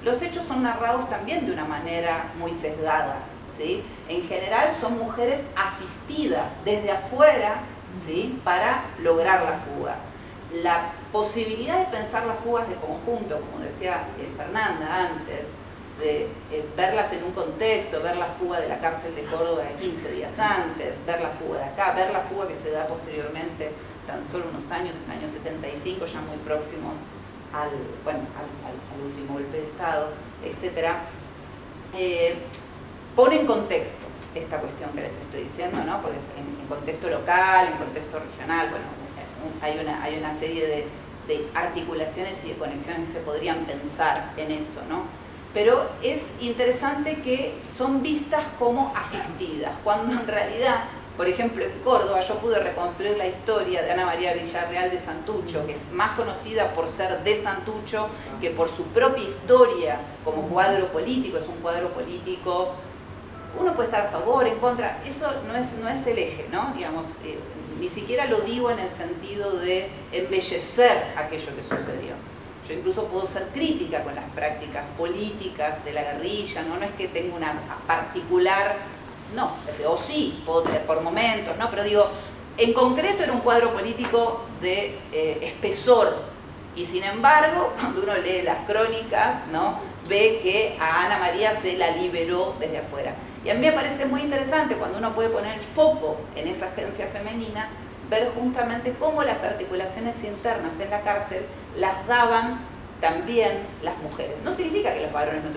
los hechos son narrados también de una manera muy sesgada, ¿sí? En general son mujeres asistidas desde afuera, ¿sí?, para lograr la fuga. La posibilidad de pensar las fugas de conjunto, como decía Fernanda antes, de verlas en un contexto, ver la fuga de la cárcel de Córdoba de 15 días antes, ver la fuga de acá, ver la fuga que se da posteriormente, tan solo unos años, en el año 75, ya muy próximos al último golpe de Estado, etc. pone en contexto esta cuestión que les estoy diciendo, ¿no? Porque en contexto local, en contexto regional, bueno, hay una serie de articulaciones y de conexiones que se podrían pensar en eso, ¿no? Pero es interesante que son vistas como asistidas, cuando en realidad, por ejemplo, en Córdoba yo pude reconstruir la historia de Ana María Villarreal de Santucho, que es más conocida por ser de Santucho que por su propia historia como cuadro político. Es un cuadro político, uno puede estar a favor, en contra, eso no es el eje, ¿no? Digamos, ni siquiera lo digo en el sentido de embellecer aquello que sucedió. Yo incluso puedo ser crítica con las prácticas políticas de la guerrilla, no es que tenga una particular, no, o sí, puedo tener por momentos, ¿no? Pero digo, en concreto era un cuadro político de espesor, y sin embargo, cuando uno lee las crónicas, ¿no? Ve que a Ana María se la liberó desde afuera. Y a mí me parece muy interesante cuando uno puede poner el foco en esa agencia femenina, ver justamente cómo las articulaciones internas en la cárcel las daban también las mujeres. No significa que los varones no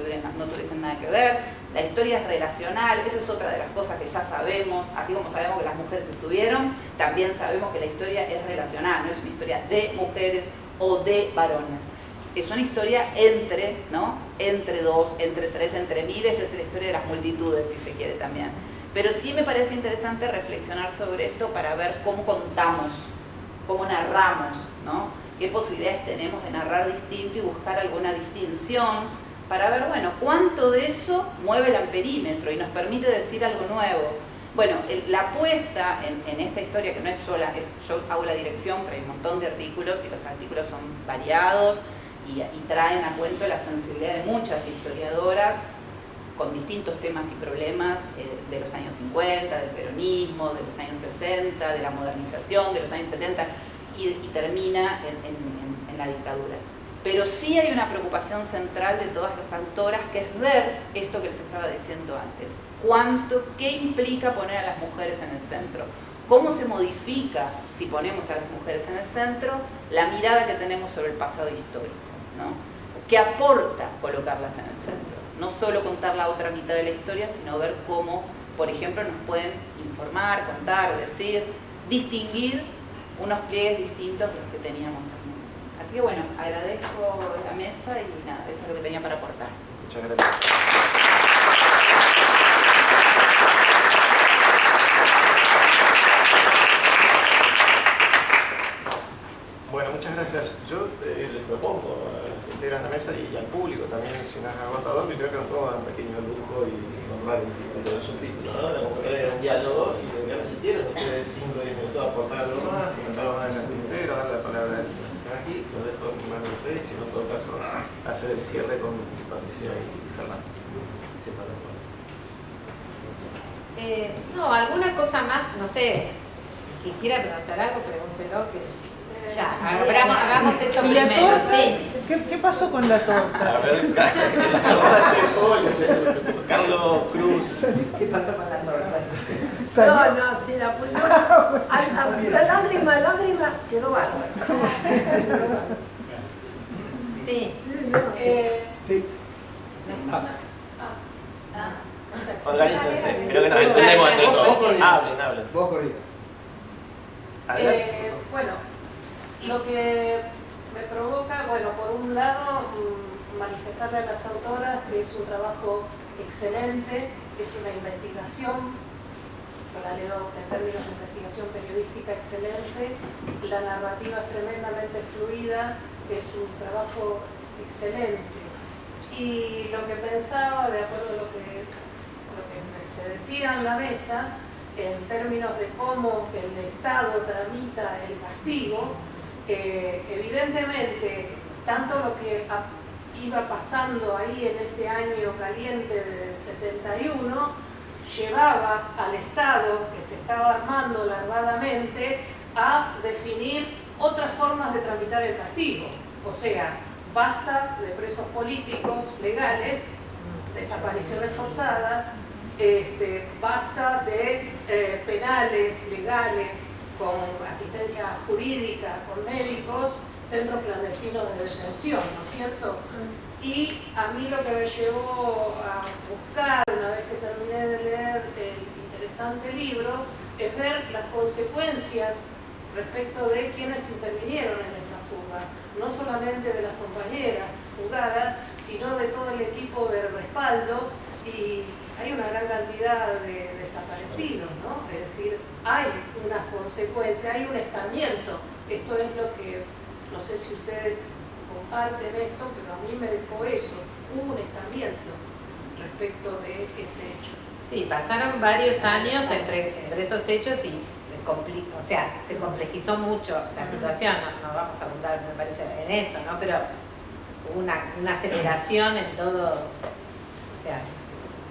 tuviesen nada que ver, la historia es relacional, esa es otra de las cosas que ya sabemos, así como sabemos que las mujeres estuvieron, también sabemos que la historia es relacional, no es una historia de mujeres o de varones. Es una historia entre, ¿no? Entre dos, entre tres, entre miles, es la historia de las multitudes, si se quiere también. Pero sí me parece interesante reflexionar sobre esto para ver cómo contamos, cómo narramos, ¿no? Qué posibilidades tenemos de narrar distinto y buscar alguna distinción para ver, bueno, cuánto de eso mueve el amperímetro y nos permite decir algo nuevo. Bueno, la apuesta en esta historia, que no es sola, yo hago la dirección, pero hay un montón de artículos y los artículos son variados y traen a cuento la sensibilidad de muchas historiadoras con distintos temas y problemas de los años 50, del peronismo, de los años 60, de la modernización, de los años 70 y termina en la dictadura. Pero sí hay una preocupación central de todas las autoras, que es ver esto que les estaba diciendo antes. ¿Qué implica poner a las mujeres en el centro? ¿Cómo se modifica, si ponemos a las mujeres en el centro, la mirada que tenemos sobre el pasado histórico, ¿no? ¿Qué aporta colocarlas en el centro? No solo contar la otra mitad de la historia, sino ver cómo, por ejemplo, nos pueden informar, contar, decir, distinguir unos pliegues distintos de los que teníamos antes. Así que bueno, agradezco la mesa y nada, eso es lo que tenía para aportar. Muchas gracias. Bueno, muchas gracias. Yo les propongo a los que integran la mesa y al público también, si no es agotador, que creo que nos podemos dar un pequeño lujo y nombrar un título, un subtítulo, ¿no? La mujer era un diálogo y lo que si quieren ustedes 5 o 10 minutos a aportar algo más, comentar algo más en el tintero, darle la palabra aquí, lo dejo en manos de ustedes, y en todo caso hacer el cierre con Patricia y Fernando. No, alguna cosa más, no sé, si quiera preguntar algo, pregúntelo, que ya, hagamos eso primero, sí. ¿Qué pasó con la torta? A ver, Carlos Cruz. ¿Qué pasó con la torta? No, si la puso. La lágrima quedó bárbara. Sí. Sí. Organícense, creo que nos entendemos entre todos. Hablen. Vos, Corina. Bueno, lo que me provoca, bueno, por un lado, manifestarle a las autoras que es un trabajo excelente, que es una investigación, yo la leo en términos de investigación periodística excelente, la narrativa es tremendamente fluida, es un trabajo excelente. Y lo que pensaba, de acuerdo a lo que se decía en la mesa, en términos de cómo el Estado tramita el castigo, evidentemente, tanto lo que iba pasando ahí en ese año caliente del 71, llevaba al Estado, que se estaba armando larvadamente, a definir otras formas de tramitar el castigo. O sea, basta de presos políticos legales, desapariciones forzadas, basta de penales legales con asistencia jurídica, con médicos, centros clandestinos de detención, ¿no es cierto? Y a mí lo que me llevó a buscar, una vez que terminé semejante libro es ver las consecuencias respecto de quienes intervinieron en esa fuga, no solamente de las compañeras fugadas, sino de todo el equipo de respaldo, y hay una gran cantidad de desaparecidos, ¿no? Es decir, hay unas consecuencias, hay un escamiento. Esto es lo que, no sé si ustedes comparten esto, pero a mí me dejó eso, hubo un escamiento respecto de ese hecho. Sí, pasaron varios años entre esos hechos y se complejizó mucho la situación, no vamos a abundar, me parece, en eso, ¿no? Pero hubo una aceleración en todo, o sea,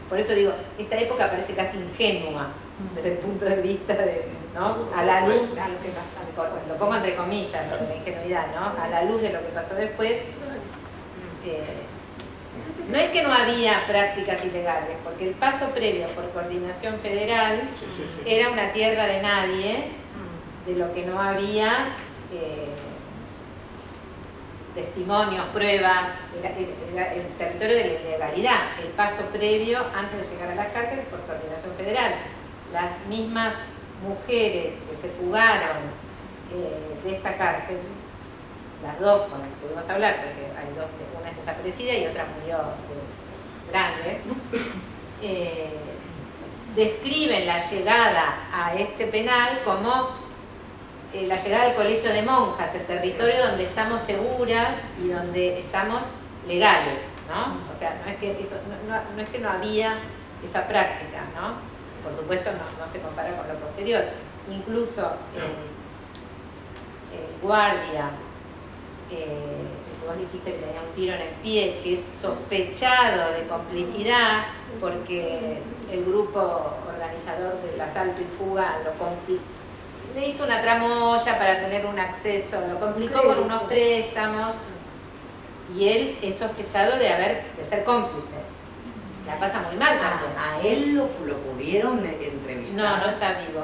por eso digo, esta época parece casi ingenua desde el punto de vista de, ¿no? A la luz, a lo que pasó, lo pongo entre comillas, lo de la ingenuidad, ¿no? A la luz de lo que pasó después, no es que no había prácticas ilegales, porque el paso previo por coordinación federal era una tierra de nadie, de lo que no había testimonios, pruebas, el territorio de la ilegalidad, el paso previo antes de llegar a las cárceles por coordinación federal. Las mismas mujeres que se fugaron de esta cárcel, las dos con las que pudimos hablar, porque hay dos, una es desaparecida y otra murió grande, describen la llegada a este penal como la llegada al colegio de monjas, el territorio donde estamos seguras y donde estamos legales, ¿no? O sea, no es que no había esa práctica, ¿no? Por supuesto no se compara con lo posterior. Incluso el guardia, vos dijiste que tenía un tiro en el pie, que es sospechado de complicidad porque el grupo organizador del asalto y fuga le hizo una tramoya para tener un acceso, lo complicó con unos préstamos, y él es sospechado de ser cómplice. La pasa muy mal también. ¿A él lo pudieron entrevistar? No está vivo.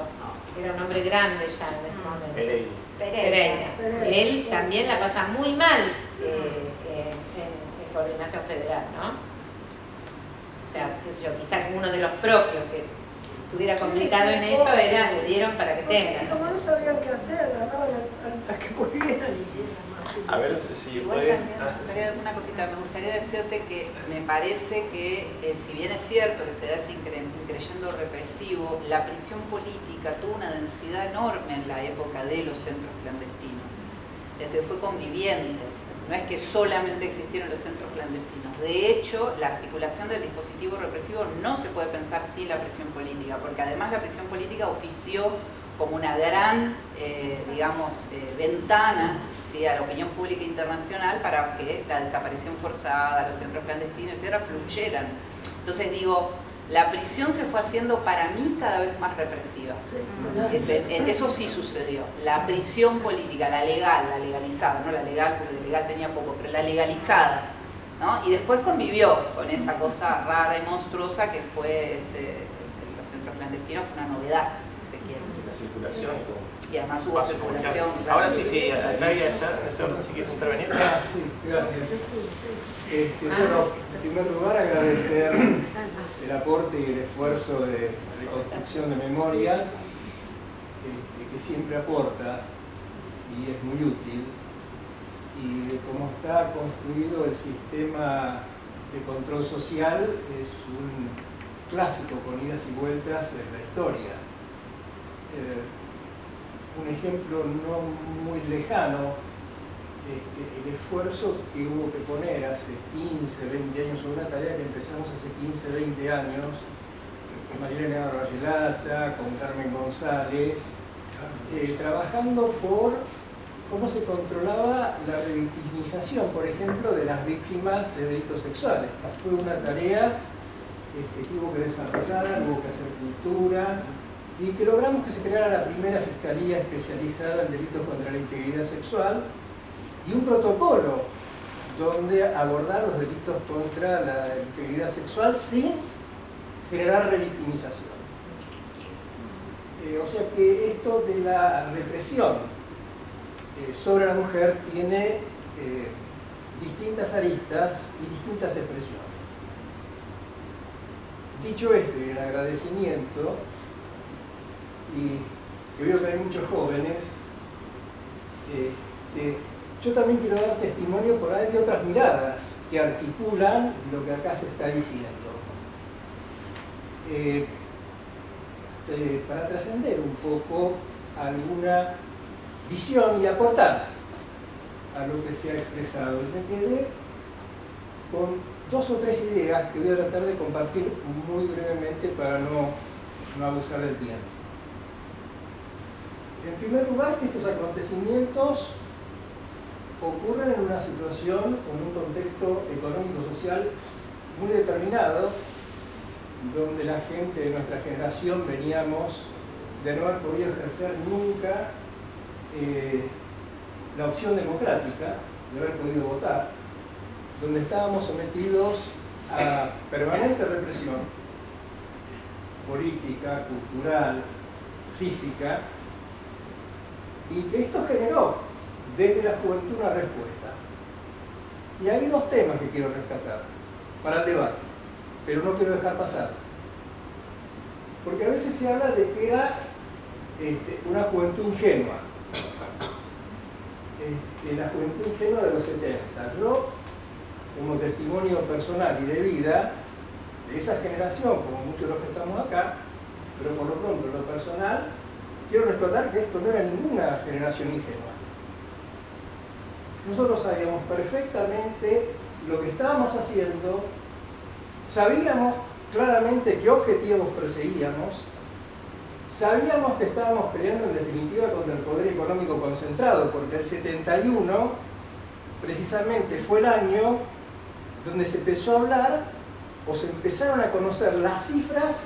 Era un hombre grande ya en ese momento. Pereira. Él también la pasa muy mal en coordinación federal, ¿no? O sea, qué sé yo, quizás uno de los propios que estuviera complicado en eso le dieron para que tenga. Como no sabían qué hacer, agarraban a que pudieran. A ver si igual puedes. también una cosita, me gustaría decirte que me parece que, si bien es cierto que se da ese increyendo represivo, la prisión política tuvo una densidad enorme en la época de los centros clandestinos. Se fue conviviente, no es que solamente existieron los centros clandestinos. De hecho, la articulación del dispositivo represivo no se puede pensar sin la prisión política, porque además la prisión política ofició como una gran, ventana, ¿sí?, a la opinión pública internacional para que la desaparición forzada, los centros clandestinos, etcétera, fluyeran. Entonces digo, la prisión se fue haciendo para mí cada vez más represiva. Eso sí sucedió. La prisión política, la legal, la legalizada, no la legal porque la legal tenía poco, pero la legalizada, ¿no? Y después convivió con esa cosa rara y monstruosa que fue los centros clandestinos, fue una novedad, si se quiere. La circulación. Y además hubo circulación. Ahora sí, acá y allá, en ese orden, si quieres intervenir. Sí, gracias. Bueno, en primer lugar agradecer el aporte y el esfuerzo de reconstrucción de memoria que siempre aporta y es muy útil, y de cómo está construido el sistema de control social es un clásico con idas y vueltas en la historia. Un ejemplo no muy lejano, el esfuerzo que hubo que poner hace 15, 20 años sobre una tarea que empezamos hace 15, 20 años con Marilena Barrelata, con Carmen González, trabajando por cómo se controlaba la revictimización, por ejemplo, de las víctimas de delitos sexuales. Fue una tarea que hubo que desarrollar, hubo que hacer cultura, y que logramos que se creara la primera Fiscalía especializada en delitos contra la integridad sexual y un protocolo donde abordar los delitos contra la integridad sexual sin generar revictimización. O sea que esto de la represión sobre la mujer tiene distintas aristas y distintas expresiones. Dicho esto y el agradecimiento, y que veo que hay muchos jóvenes, yo también quiero dar testimonio por ahí de otras miradas que articulan lo que acá se está diciendo. Para trascender un poco alguna visión y aportar a lo que se ha expresado. Me quedé con 2 o 3 ideas que voy a tratar de compartir muy brevemente para no abusar del tiempo. En primer lugar, que estos acontecimientos ocurren en una situación, en un contexto económico-social muy determinado, donde la gente de nuestra generación veníamos de no haber podido ejercer nunca la opción democrática, de haber podido votar, donde estábamos sometidos a permanente represión política, cultural, física, y que esto generó desde la juventud una respuesta. Y hay 2 temas que quiero rescatar para el debate, pero no quiero dejar pasar. Porque a veces se habla de que era una juventud ingenua. La juventud ingenua de los 70. Yo, como testimonio personal y de vida, de esa generación, como muchos de los que estamos acá, pero por lo pronto en lo personal, quiero recordar que esto no era ninguna generación ingenua. Nosotros sabíamos perfectamente lo que estábamos haciendo, sabíamos claramente qué objetivos perseguíamos, sabíamos que estábamos peleando en definitiva contra el poder económico concentrado, porque el 71 precisamente fue el año donde se empezó a hablar o se empezaron a conocer las cifras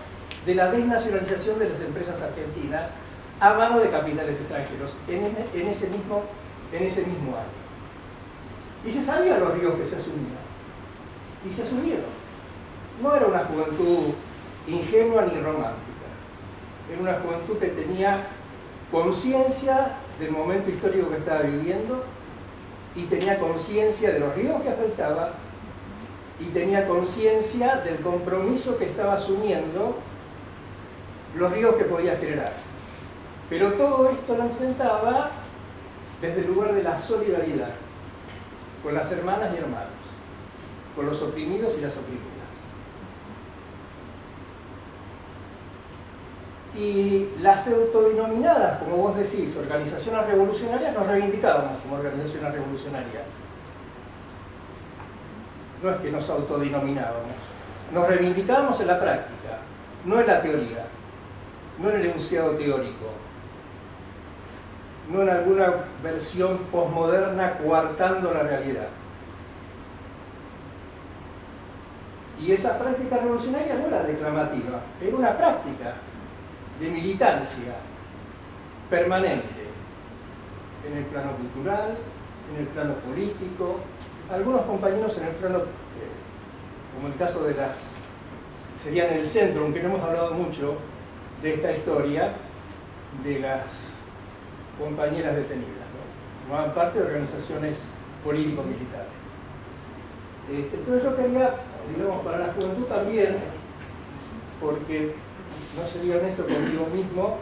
de la desnacionalización de las empresas argentinas a mano de capitales extranjeros en ese mismo año. Y se sabían los riesgos que se asumían. Y se asumieron. No era una juventud ingenua ni romántica. Era una juventud que tenía conciencia del momento histórico que estaba viviendo y tenía conciencia de los riesgos que afrontaba y tenía conciencia del compromiso que estaba asumiendo, los riesgos que podía generar. Pero todo esto lo enfrentaba desde el lugar de la solidaridad con las hermanas y hermanos, con los oprimidos y las oprimidas. Y las autodenominadas, como vos decís, organizaciones revolucionarias, nos reivindicábamos como organizaciones revolucionarias. No es que nos autodenominábamos, nos reivindicábamos en la práctica, no en la teoría, no en el enunciado teórico, no en alguna versión posmoderna coartando la realidad. Y esa práctica revolucionaria no era declamativa, era una práctica de militancia permanente en el plano cultural, en el plano político, algunos compañeros en el plano, como el caso de las, serían el centro, aunque no hemos hablado mucho de esta historia, de las compañeras detenidas, ¿no? Formaban parte de organizaciones político-militares. Entonces yo quería, digamos, para la juventud también, porque no sería honesto conmigo mismo,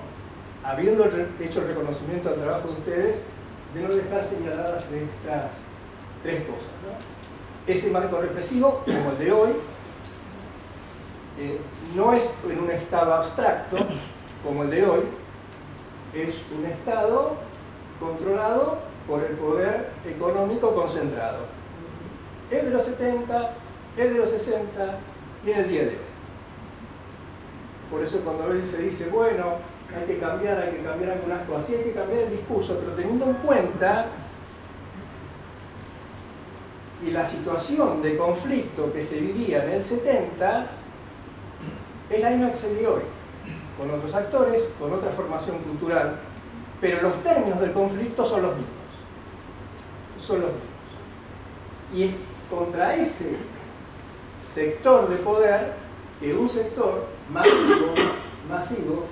habiendo hecho el reconocimiento al trabajo de ustedes, de no dejar señaladas estas 3 cosas, ¿no? Ese marco represivo, como el de hoy, no es en un estado abstracto, como el de hoy, es un estado controlado por el poder económico concentrado. El de los 70, el de los 60 y en el día de hoy. Por eso cuando a veces se dice, bueno, hay que cambiar algunas cosas, sí hay que cambiar el discurso, pero teniendo en cuenta y la situación de conflicto que se vivía en el 70 es la misma que se vive hoy, con otros actores, con otra formación cultural, pero los términos del conflicto son los mismos. Son los mismos. Y es contra ese sector de poder que un sector masivo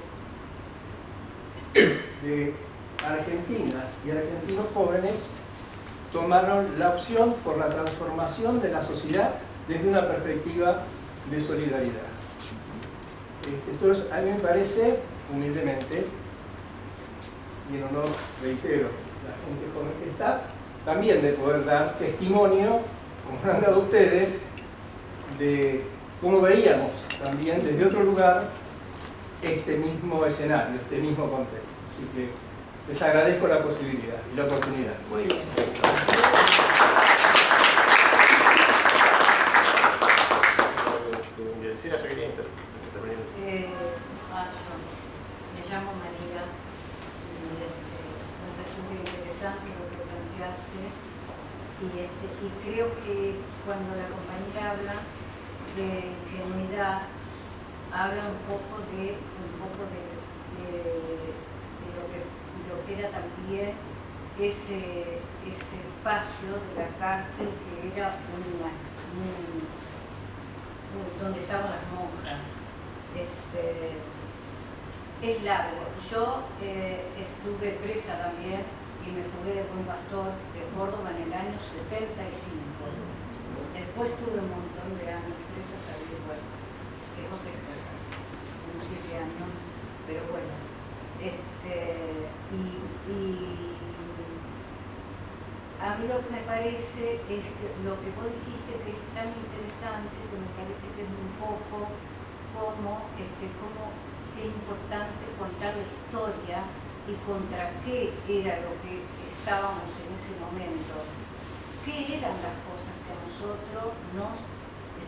de argentinas y argentinos jóvenes tomaron la opción por la transformación de la sociedad desde una perspectiva de solidaridad. Entonces, a mí me parece, humildemente, y en honor, reitero, la gente joven que está, también de poder dar testimonio, como han dado ustedes, de cómo veíamos también desde otro lugar este mismo escenario, este mismo contexto. Así que les agradezco la posibilidad y la oportunidad. Muy bien. Decir, ya quería intervenir. Me llamo María y me parece muy interesante lo que planteaste y creo que cuando la compañera habla de ingenuidad habla un poco de lo que era también ese espacio de la cárcel que era donde estaban las monjas. Es largo. Yo estuve presa también y me fugué de Buen Pastor de Córdoba en el año 75. Después tuve un montón de años presa, salí igual, que es otra cosa, unos 7 años, pero bueno. A mí lo que me parece es que lo que vos dijiste que es tan interesante, que me parece que es un poco como es importante contar la historia y contra qué era lo que estábamos en ese momento. ¿Qué eran las cosas que a nosotros nos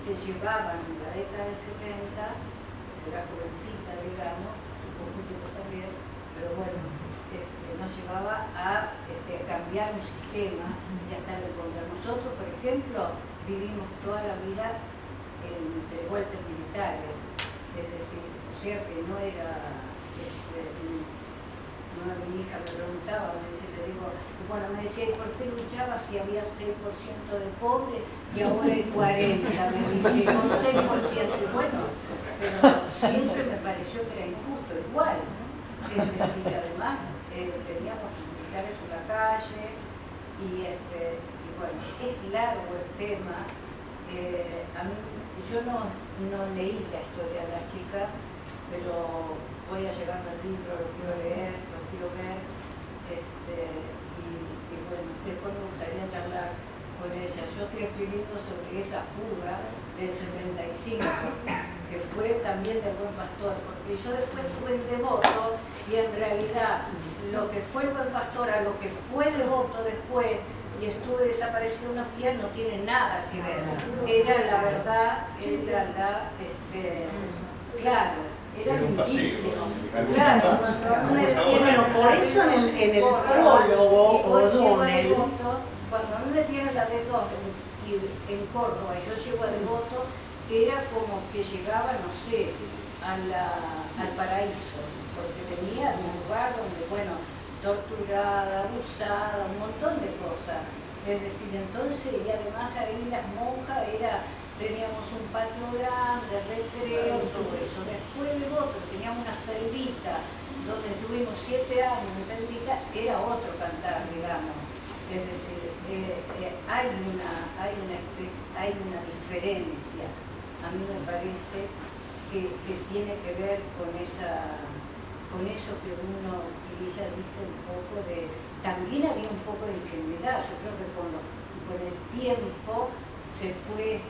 llevaban en la década del 70? Era jovencita, digamos, supongo que vos también, pero bueno, nos llevaba a cambiar un sistema y a estar en contra. Nosotros, por ejemplo, vivimos toda la vida entre vueltas militares, es decir, o sea que no era, mi hija me preguntaba, me decía, ¿y por qué luchaba si había 6% de pobres y ahora hay 40%? Me dice, con 6%, y bueno, pero siempre me pareció que era injusto, igual. Es decir, además, teníamos militares en la calle y bueno, es largo el tema. A mí, yo no leí la historia de la chica, pero voy a llevarme el libro, lo quiero leer, lo quiero ver, y bueno, después me gustaría charlar con ella. Yo estoy escribiendo sobre esa fuga del 75, que fue también del Buen Pastor, porque yo después estuve en Devoto y en realidad lo que fue el Buen Pastor a lo que fue Devoto después y estuve desaparecido unos días no tiene nada que ver. Era la verdad, claro, era lindísimo. Claro, bueno, por eso en el prólogo O'Donnell. Cuando a mí me dieron la D2 en Córdoba y yo llego a Devoto, era como que llegaba, no sé, al paraíso, porque tenía un lugar donde, bueno, torturada, abusada, un montón de cosas. Es decir, entonces, y además ahí las monjas teníamos un patio grande, recreo, todo eso. Después de Devoto teníamos una celdita donde estuvimos 7 años en celdita, era otro cantar, digamos. Es decir, hay una diferencia. A mí me parece que tiene que ver con eso que uno, y ella dice un poco de, también había un poco de ingenuidad. Yo creo que con el tiempo se fue,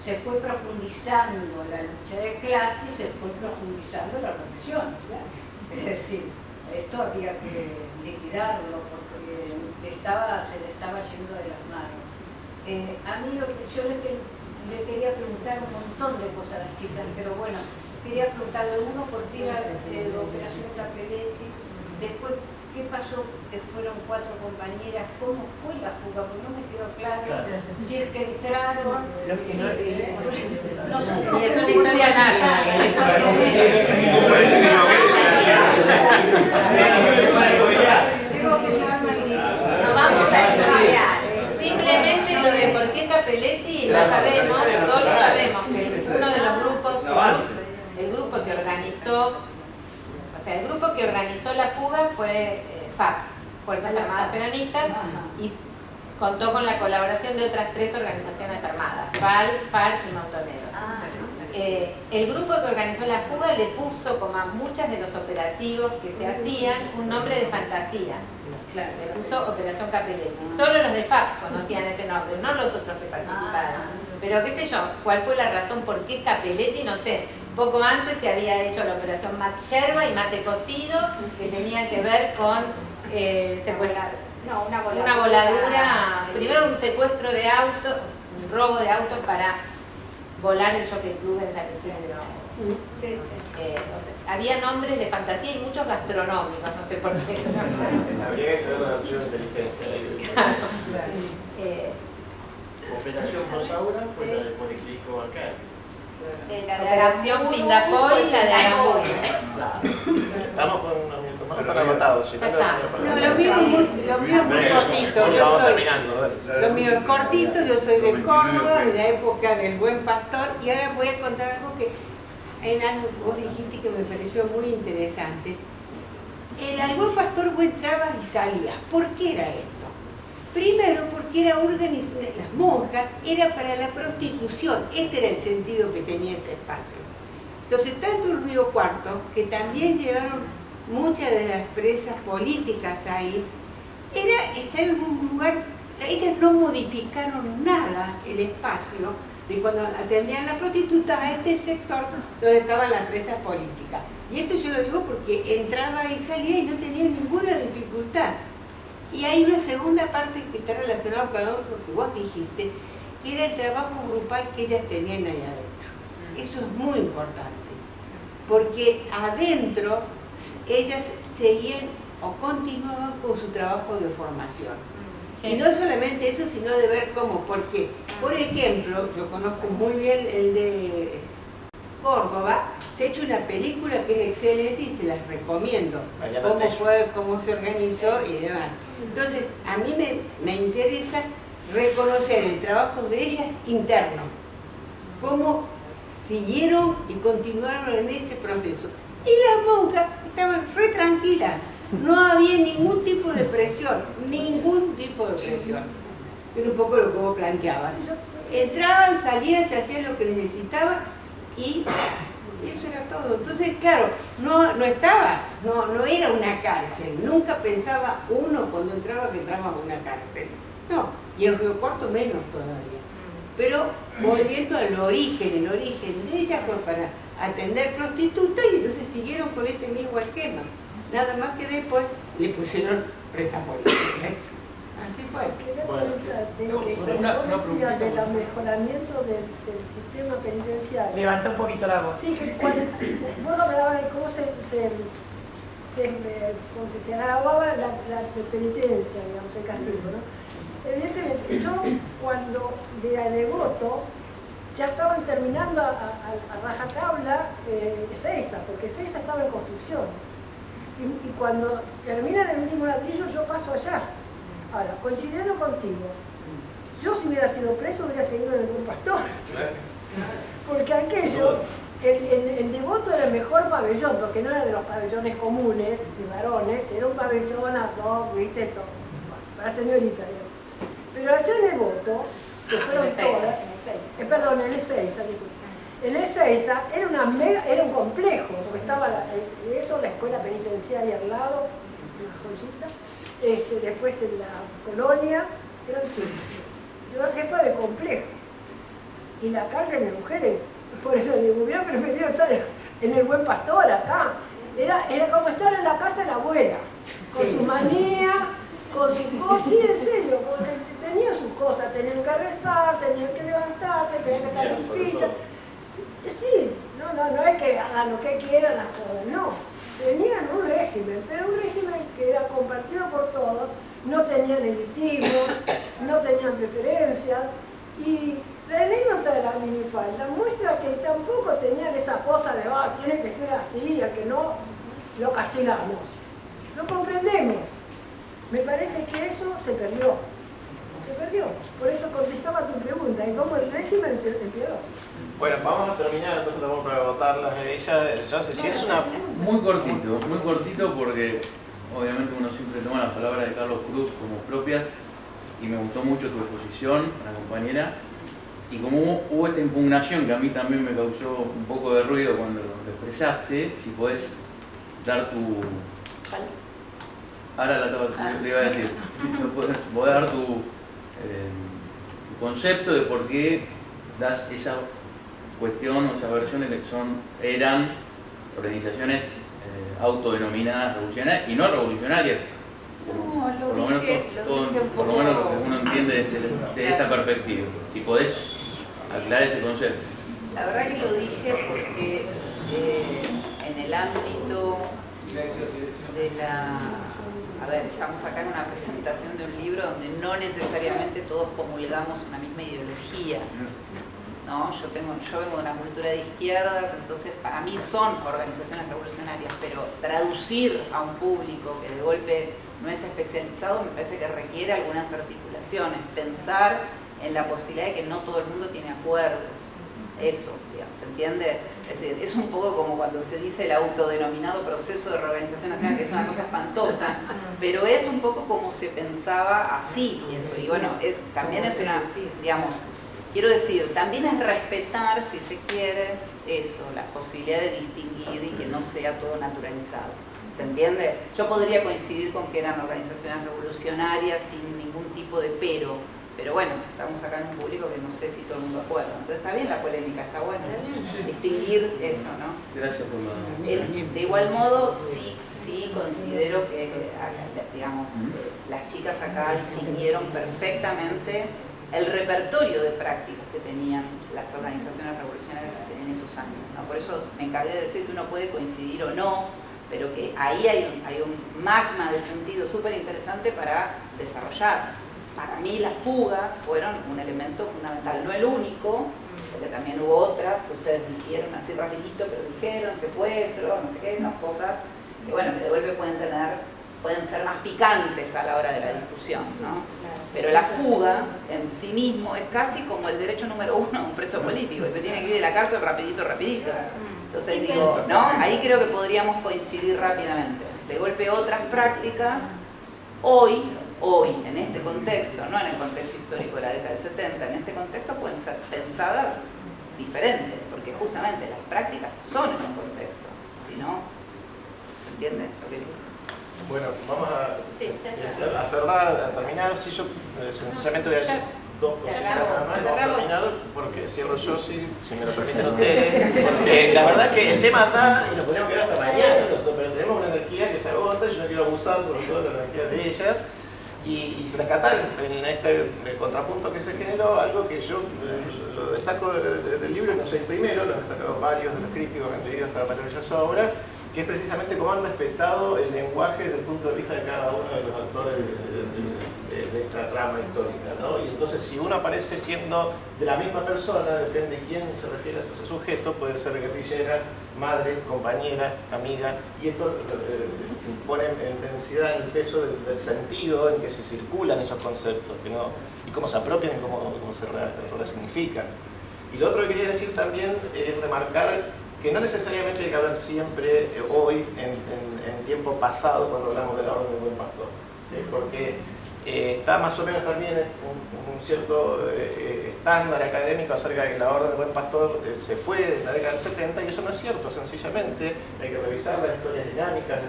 se fue profundizando la lucha de clase y se fue profundizando la represión, ¿claro? Es decir, esto había que liquidarlo porque se le estaba yendo de las manos. A mí yo le quería preguntar un montón de cosas a las chicas, pero bueno, quería preguntarle uno por qué era la operación Capelletti, después qué pasó, que fueron 4 compañeras, cómo fue la fuga, porque no me quedó claro si es que entraron. Y es una historia larga. Tengo que llevarme al libro. No vamos a estudiar. Simplemente lo de por qué Capelletti lo sabemos, solo sabemos que uno de los grupos, el grupo que organizó la fuga fue FAP, Fuerzas Armadas Peronistas, y contó con la colaboración de otras 3 organizaciones armadas, FARC y Montoneros. el grupo que organizó la fuga le puso, como a muchos de los operativos que se hacían, un nombre de fantasía. Le puso Operación Capelletti. Solo los de FAP conocían ese nombre, no los otros que participaron. Pero qué sé yo, cuál fue la razón por qué Capelletti, no sé. Poco antes se había hecho la operación Yerba y Mate Cocido, que tenía que ver con secuestrar. No, una voladura. Primero un secuestro de autos, un robo de autos para volar el Jockey Club en San Isidro. Sí, sí. O sea, había nombres de fantasía y muchos gastronómicos, no sé por qué. Habría que saber la opción de inteligencia. Operación Rosaura fue la de Policlínico Bancario. Operación Pindacoy, la de Arambuy. Estamos con unos minutos más para anotados. Ya está. No, lo mío es muy cortito. Vamos terminando. Lo mío es cortito, yo soy de Córdoba, de la época del Buen Pastor, y ahora voy a contar algo que en algo que vos dijiste que me pareció muy interesante. El Buen Pastor vos entrabas y salías. ¿Por qué era esto? Primero porque era las monjas, era para la prostitución, este era el sentido que tenía ese espacio. Entonces, tanto el Río Cuarto, que también llevaron muchas de las presas políticas ahí, estar en un lugar, ellas no modificaron nada el espacio de cuando atendían a la prostituta a este sector donde estaban las presas políticas. Y esto yo lo digo porque entraba y salía y no tenía ninguna dificultad. Y hay una segunda parte que está relacionada con lo que vos dijiste, que era el trabajo grupal que ellas tenían ahí adentro. Eso es muy importante, porque adentro ellas seguían o continuaban con su trabajo de formación. Sí. Y no solamente eso, sino de ver cómo, porque, por ejemplo, yo conozco muy bien el de Córdoba, se ha hecho una película que es excelente y se las recomiendo, cómo se organizó y demás. Entonces, a mí me interesa reconocer el trabajo de ellas interno, cómo siguieron y continuaron en ese proceso. Y las monjas estaban re tranquilas, no había ningún tipo de presión, Era un poco lo que vos planteabas. Entraban, salían, se hacían lo que necesitaban y eso era todo. Entonces, claro, no era una cárcel. Nunca pensaba uno cuando entraba que entraba a una cárcel. No, y en Río Cuarto menos todavía. Pero volviendo al origen, el origen de ella fue para atender prostitutas y entonces siguieron con ese mismo esquema. Nada más que después le pusieron presa política. Así fue. Quería comentarte que vos decías del mejoramiento del sistema penitenciario. Levanta un poquito la voz. Sí, que cuando vos hablabas de cómo se agravaba la penitencia, digamos, el castigo, ¿no? Evidentemente, yo cuando de Devoto ya estaban terminando a rajatabla Ezeiza, porque Ezeiza estaba en construcción. Y cuando terminan el último ladrillo, yo paso allá. Ahora, coincidiendo contigo, yo si hubiera sido preso hubiera seguido en el Buen Pastor. Porque aquello, el Devoto era el mejor pabellón, porque no era de los pabellones comunes, de varones, era un pabellón ad hoc, viste, todo, para señorita, digamos. Pero allá en Devoto, que fueron todas, perdón, en Ezeiza, en Ezeiza era un complejo, porque estaba la escuela penitenciaria al lado, una joyita. Después en la colonia, eran cinco. Yo era jefa de complejo. Y la cárcel de mujeres, por eso le hubiera preferido estar en el Buen Pastor acá. Era como estar en la casa de la abuela, con su manía, con sus cosas, sí, en serio, tenían sus cosas, tenían que rezar, tenían que levantarse, tenían que estar limpitas. Sí, no es que hagan lo que quieran las jodas, no. Tenían un régimen, pero un régimen que era compartido por todos, no tenían elitismo, no tenían preferencias, y la anécdota de la minifalda muestra que tampoco tenían esa cosa de, tiene que ser así, a que no lo castigamos. Lo comprendemos. Me parece que eso se perdió. Por eso contestaba tu pregunta, y cómo el régimen se empeoró. Bueno, vamos a terminar, entonces vamos para votarlas de ella. Yo no sé si es una... Muy cortito porque obviamente uno siempre toma las palabras de Carlos Cruz como propias y me gustó mucho tu exposición, la compañera. Y como hubo esta impugnación que a mí también me causó un poco de ruido cuando lo expresaste, si podés dar tu... Ahora le iba a decir, podés dar tu concepto de por qué das esa cuestión o esas versiones que eran organizaciones autodenominadas revolucionarias y no revolucionarias. No, Por lo menos lo que uno entiende desde esta perspectiva. Si podés aclarar ese concepto. La verdad que lo dije porque en el ámbito de la... A ver, estamos acá en una presentación de un libro donde no necesariamente todos comulgamos una misma ideología, ¿no? Yo vengo de una cultura de izquierdas, entonces para mí son organizaciones revolucionarias, pero traducir a un público que de golpe no es especializado me parece que requiere algunas articulaciones, pensar en la posibilidad de que no todo el mundo tiene acuerdos. Eso, digamos, ¿se entiende? Es decir, es un poco como cuando se dice el autodenominado proceso de reorganización nacional, que es una cosa espantosa, pero es un poco como se pensaba así, eso. Y bueno, también es una, digamos, quiero decir, también es respetar, si se quiere, eso, la posibilidad de distinguir y que no sea todo naturalizado. ¿Se entiende? Yo podría coincidir con que eran organizaciones revolucionarias sin ningún tipo de pero bueno, estamos acá en un público que no sé si todo el mundo acuerda. Entonces está bien la polémica, está bueno distinguir eso, ¿no? Gracias por la... De igual modo, sí considero que, digamos, las chicas acá distinguieron perfectamente el repertorio de prácticas que tenían las organizaciones revolucionarias en esos años, ¿no? Por eso me encargué de decir que uno puede coincidir o no, pero que ahí hay un magma de sentido súper interesante para desarrollar. Para mí las fugas fueron un elemento fundamental, no el único, porque también hubo otras que ustedes dijeron así rapidito, pero dijeron secuestro, no sé qué, unas cosas que bueno, que de golpe pueden ser más picantes a la hora de la discusión, ¿no? Pero las fugas en sí mismo es casi como el derecho número 1 de un preso político, que se tiene que ir de la cárcel rapidito. Entonces digo, ¿no? Ahí creo que podríamos coincidir rápidamente. De golpe otras prácticas, hoy, en este contexto, no en el contexto histórico de la década del 70, en este contexto pueden ser pensadas diferentes, porque justamente las prácticas son en un contexto, si no, ¿se entiende lo que digo? Bueno, vamos a cerrar, a terminar. Sí, yo sencillamente voy a decir dos cositas nada más. Vamos a terminar porque cierro yo, si me lo permiten ustedes. Porque la verdad que el tema da y nos podríamos quedar hasta mañana, pero tenemos una energía que se agota y yo no quiero abusar sobre todo de la energía de ellas. Y rescatar en este contrapunto que se generó algo que yo lo destaco del libro, no soy el primero, lo han destacado varios de los críticos que han leído esta maravillosa obra, que es precisamente cómo han respetado el lenguaje desde el punto de vista de cada uno de los actores de esta trama histórica, ¿no? Y entonces si uno aparece siendo de la misma persona, depende de quién se refiere a ese sujeto, puede ser guerrillera, madre, compañera, amiga, y esto pone en densidad el peso del sentido en que se circulan esos conceptos, y cómo se apropian y cómo se resignifican. Y lo otro que quería decir también es remarcar que no necesariamente hay que hablar siempre, hoy, en tiempo pasado, cuando hablamos de la Orden del Buen Pastor, ¿sí? Porque está más o menos también un cierto estándar académico acerca de que la Orden del Buen Pastor se fue en la década del 70, y eso no es cierto, sencillamente hay que revisar las historias dinámicas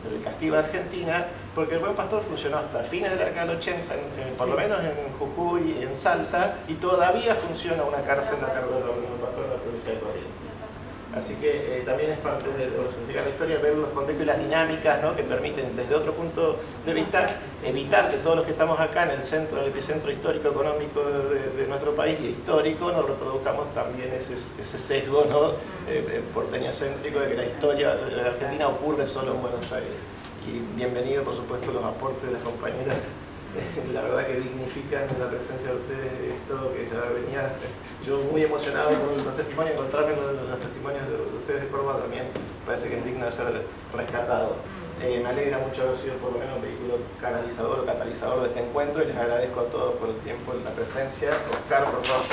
del castigo de Argentina, porque el Buen Pastor funcionó hasta fines de la década del 80, por lo menos en Jujuy y en Salta, y todavía funciona una cárcel a cargo del Orden del Buen Pastor en la provincia de Corrientes. Así que también es parte de lo que significa la historia, ver los contextos y las dinámicas, ¿no? Que permiten desde otro punto de vista evitar que todos los que estamos acá en el centro, en el epicentro histórico económico de nuestro país y histórico, nos reproduzcamos también ese sesgo, ¿no? Porteño-céntrico de que la historia de la Argentina ocurre solo en Buenos Aires. Y bienvenido, por supuesto, los aportes de las compañeras. La verdad que dignifican la presencia de ustedes, esto que ya venía yo muy emocionado con los testimonios, encontrarme con los testimonios de ustedes de Córdoba también parece que es digno de ser rescatado. Me alegra mucho haber sido por lo menos un vehículo canalizador o catalizador de este encuentro y les agradezco a todos por el tiempo y la presencia. Oscar, por favor.